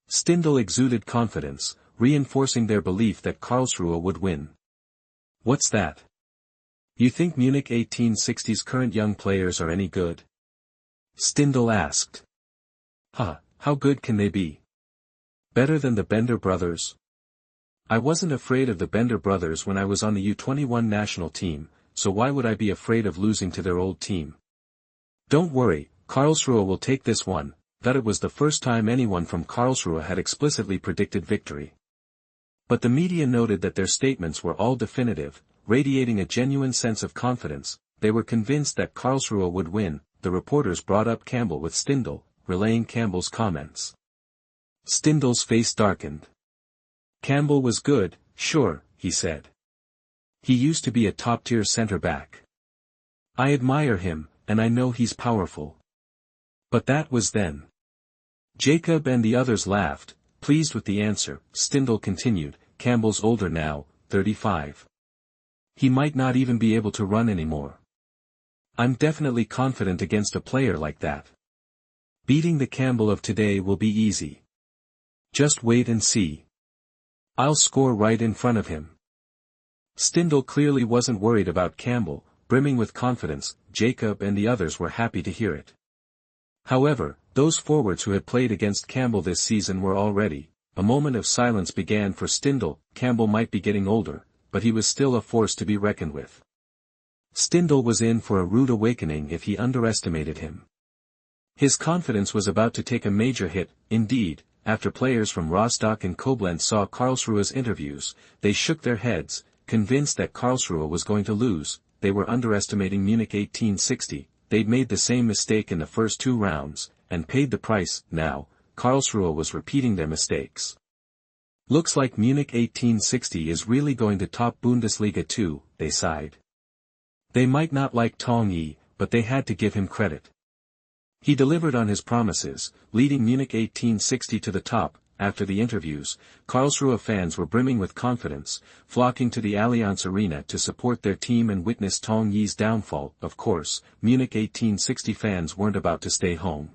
S1: Stindl exuded confidence, reinforcing their belief that Karlsruhe would win. What's that? You think Munich 1860's current young players are any good? Stindl asked. How good can they be? Better than the Bender brothers? I wasn't afraid of the Bender brothers when I was on the U21 national team, so why would I be afraid of losing to their old team? Don't worry, Karlsruhe will take this one. That it was the first time anyone from Karlsruhe had explicitly predicted victory. But the media noted that their statements were all definitive, radiating a genuine sense of confidence. They were convinced that Karlsruhe would win. The reporters brought up Campbell with Stindl, relaying Campbell's comments. Stindl's face darkened. Campbell was good, sure, he said. He used to be a top-tier centre-back. I admire him, and I know he's powerful. But that was then. Jacob and the others laughed, pleased with the answer. Stindl continued, Campbell's older now, 35. He might not even be able to run anymore. I'm definitely confident against a player like that. Beating the Campbell of today will be easy. Just wait and see. I'll score right in front of him. Stindl clearly wasn't worried about Campbell, brimming with confidence. Jacob and the others were happy to hear it. However, those forwards who had played against Campbell this season were all ready. A moment of silence began for Stindl. Campbell might be getting older, but he was still a force to be reckoned with. Stindl was in for a rude awakening if he underestimated him. His confidence was about to take a major hit. Indeed, after players from Rostock and Koblenz saw Karlsruhe's interviews, they shook their heads, convinced that Karlsruhe was going to lose. They were underestimating Munich 1860. They'd made the same mistake in the first two rounds, and paid the price. Now, Karlsruhe was repeating their mistakes. Looks like Munich 1860 is really going to top Bundesliga too, they sighed. They might not like Tong Yi, but they had to give him credit. He delivered on his promises, leading Munich 1860 to the top. After the interviews, Karlsruhe fans were brimming with confidence, flocking to the Allianz Arena to support their team and witness Tong Yi's downfall. Of course, Munich 1860 fans weren't about to stay home.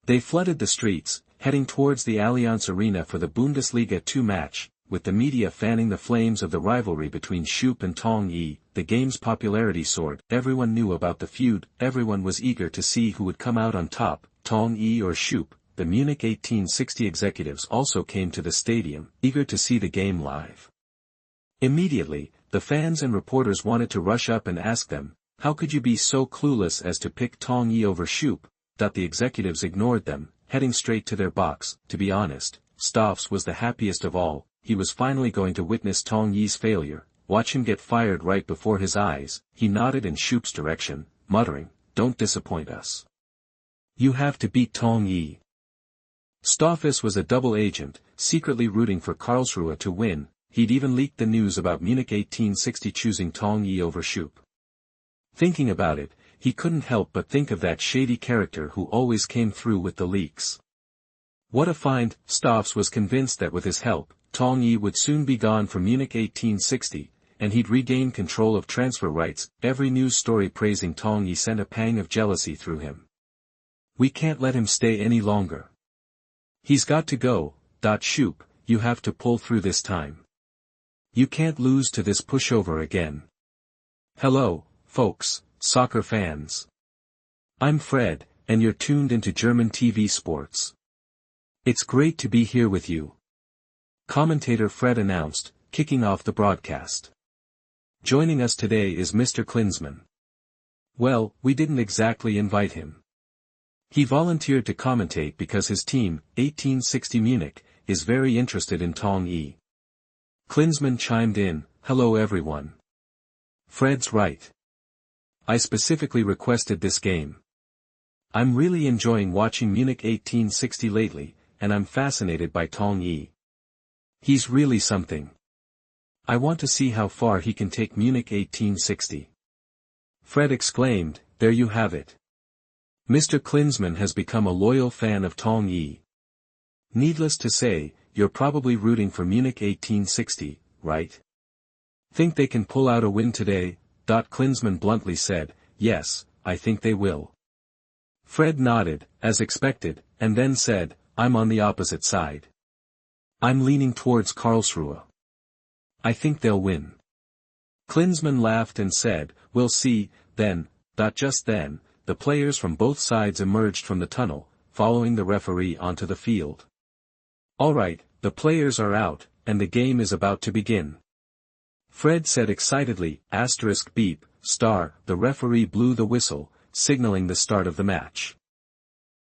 S1: They flooded the streets, heading towards the Allianz Arena for the Bundesliga 2 match, with the media fanning the flames of the rivalry between Schoop and Tong Yi. The game's popularity soared. Everyone knew about the feud. Everyone was eager to see who would come out on top, Tong Yi or Schoop. The Munich 1860 executives also came to the stadium, eager to see the game live. Immediately, the fans and reporters wanted to rush up and ask them, How could you be so clueless as to pick Tong Yi over Shoop? The executives ignored them, heading straight to their box. To be honest, Stoffs was the happiest of all. He was finally going to witness Tong Yi's failure, watch him get fired right before his eyes. He nodded in Shoop's direction, muttering, "Don't disappoint us. You have to beat Tong Yi." Stoffs was a double agent, secretly rooting for Karlsruhe to win. He'd even leaked the news about Munich 1860 choosing Tong Yi over Shoop. Thinking about it, he couldn't help but think of that shady character who always came through with the leaks. What a find! Stoffs was convinced that with his help, Tong Yi would soon be gone from Munich 1860, and he'd regain control of transfer rights. Every news story praising Tong Yi sent a pang of jealousy through him. "We can't let him stay any longer. He's got to go. Shoop, you have to pull through this time. You can't lose to this pushover again." Hello, folks, soccer fans. I'm Fred, and you're tuned into German TV Sports. It's great to be here with you. Commentator Fred announced, kicking off the broadcast. Joining us today is Mr. Klinsmann. Well, we didn't exactly invite him. He volunteered to commentate because his team, 1860 Munich, is very interested in Tong Yi. Klinsmann chimed in, "Hello everyone. Fred's right. I specifically requested this game. I'm really enjoying watching Munich 1860 lately, and I'm fascinated by Tong Yi. He's really something. I want to see how far he can take Munich 1860. Fred exclaimed, "There you have it. Mr. Klinsmann has become a loyal fan of Tong Yi. Needless to say, you're probably rooting for Munich 1860, right? Think they can pull out a win today?" Klinsmann bluntly said, "Yes, I think they will." Fred nodded, as expected, and then said, "I'm on the opposite side. I'm leaning towards Karlsruhe. I think they'll win." Klinsmann laughed and said, "We'll see, then." Just then, the players from both sides emerged from the tunnel, following the referee onto the field. "All right, the players are out, and the game is about to begin," Fred said excitedly. *beep*, the referee blew the whistle, signaling the start of the match.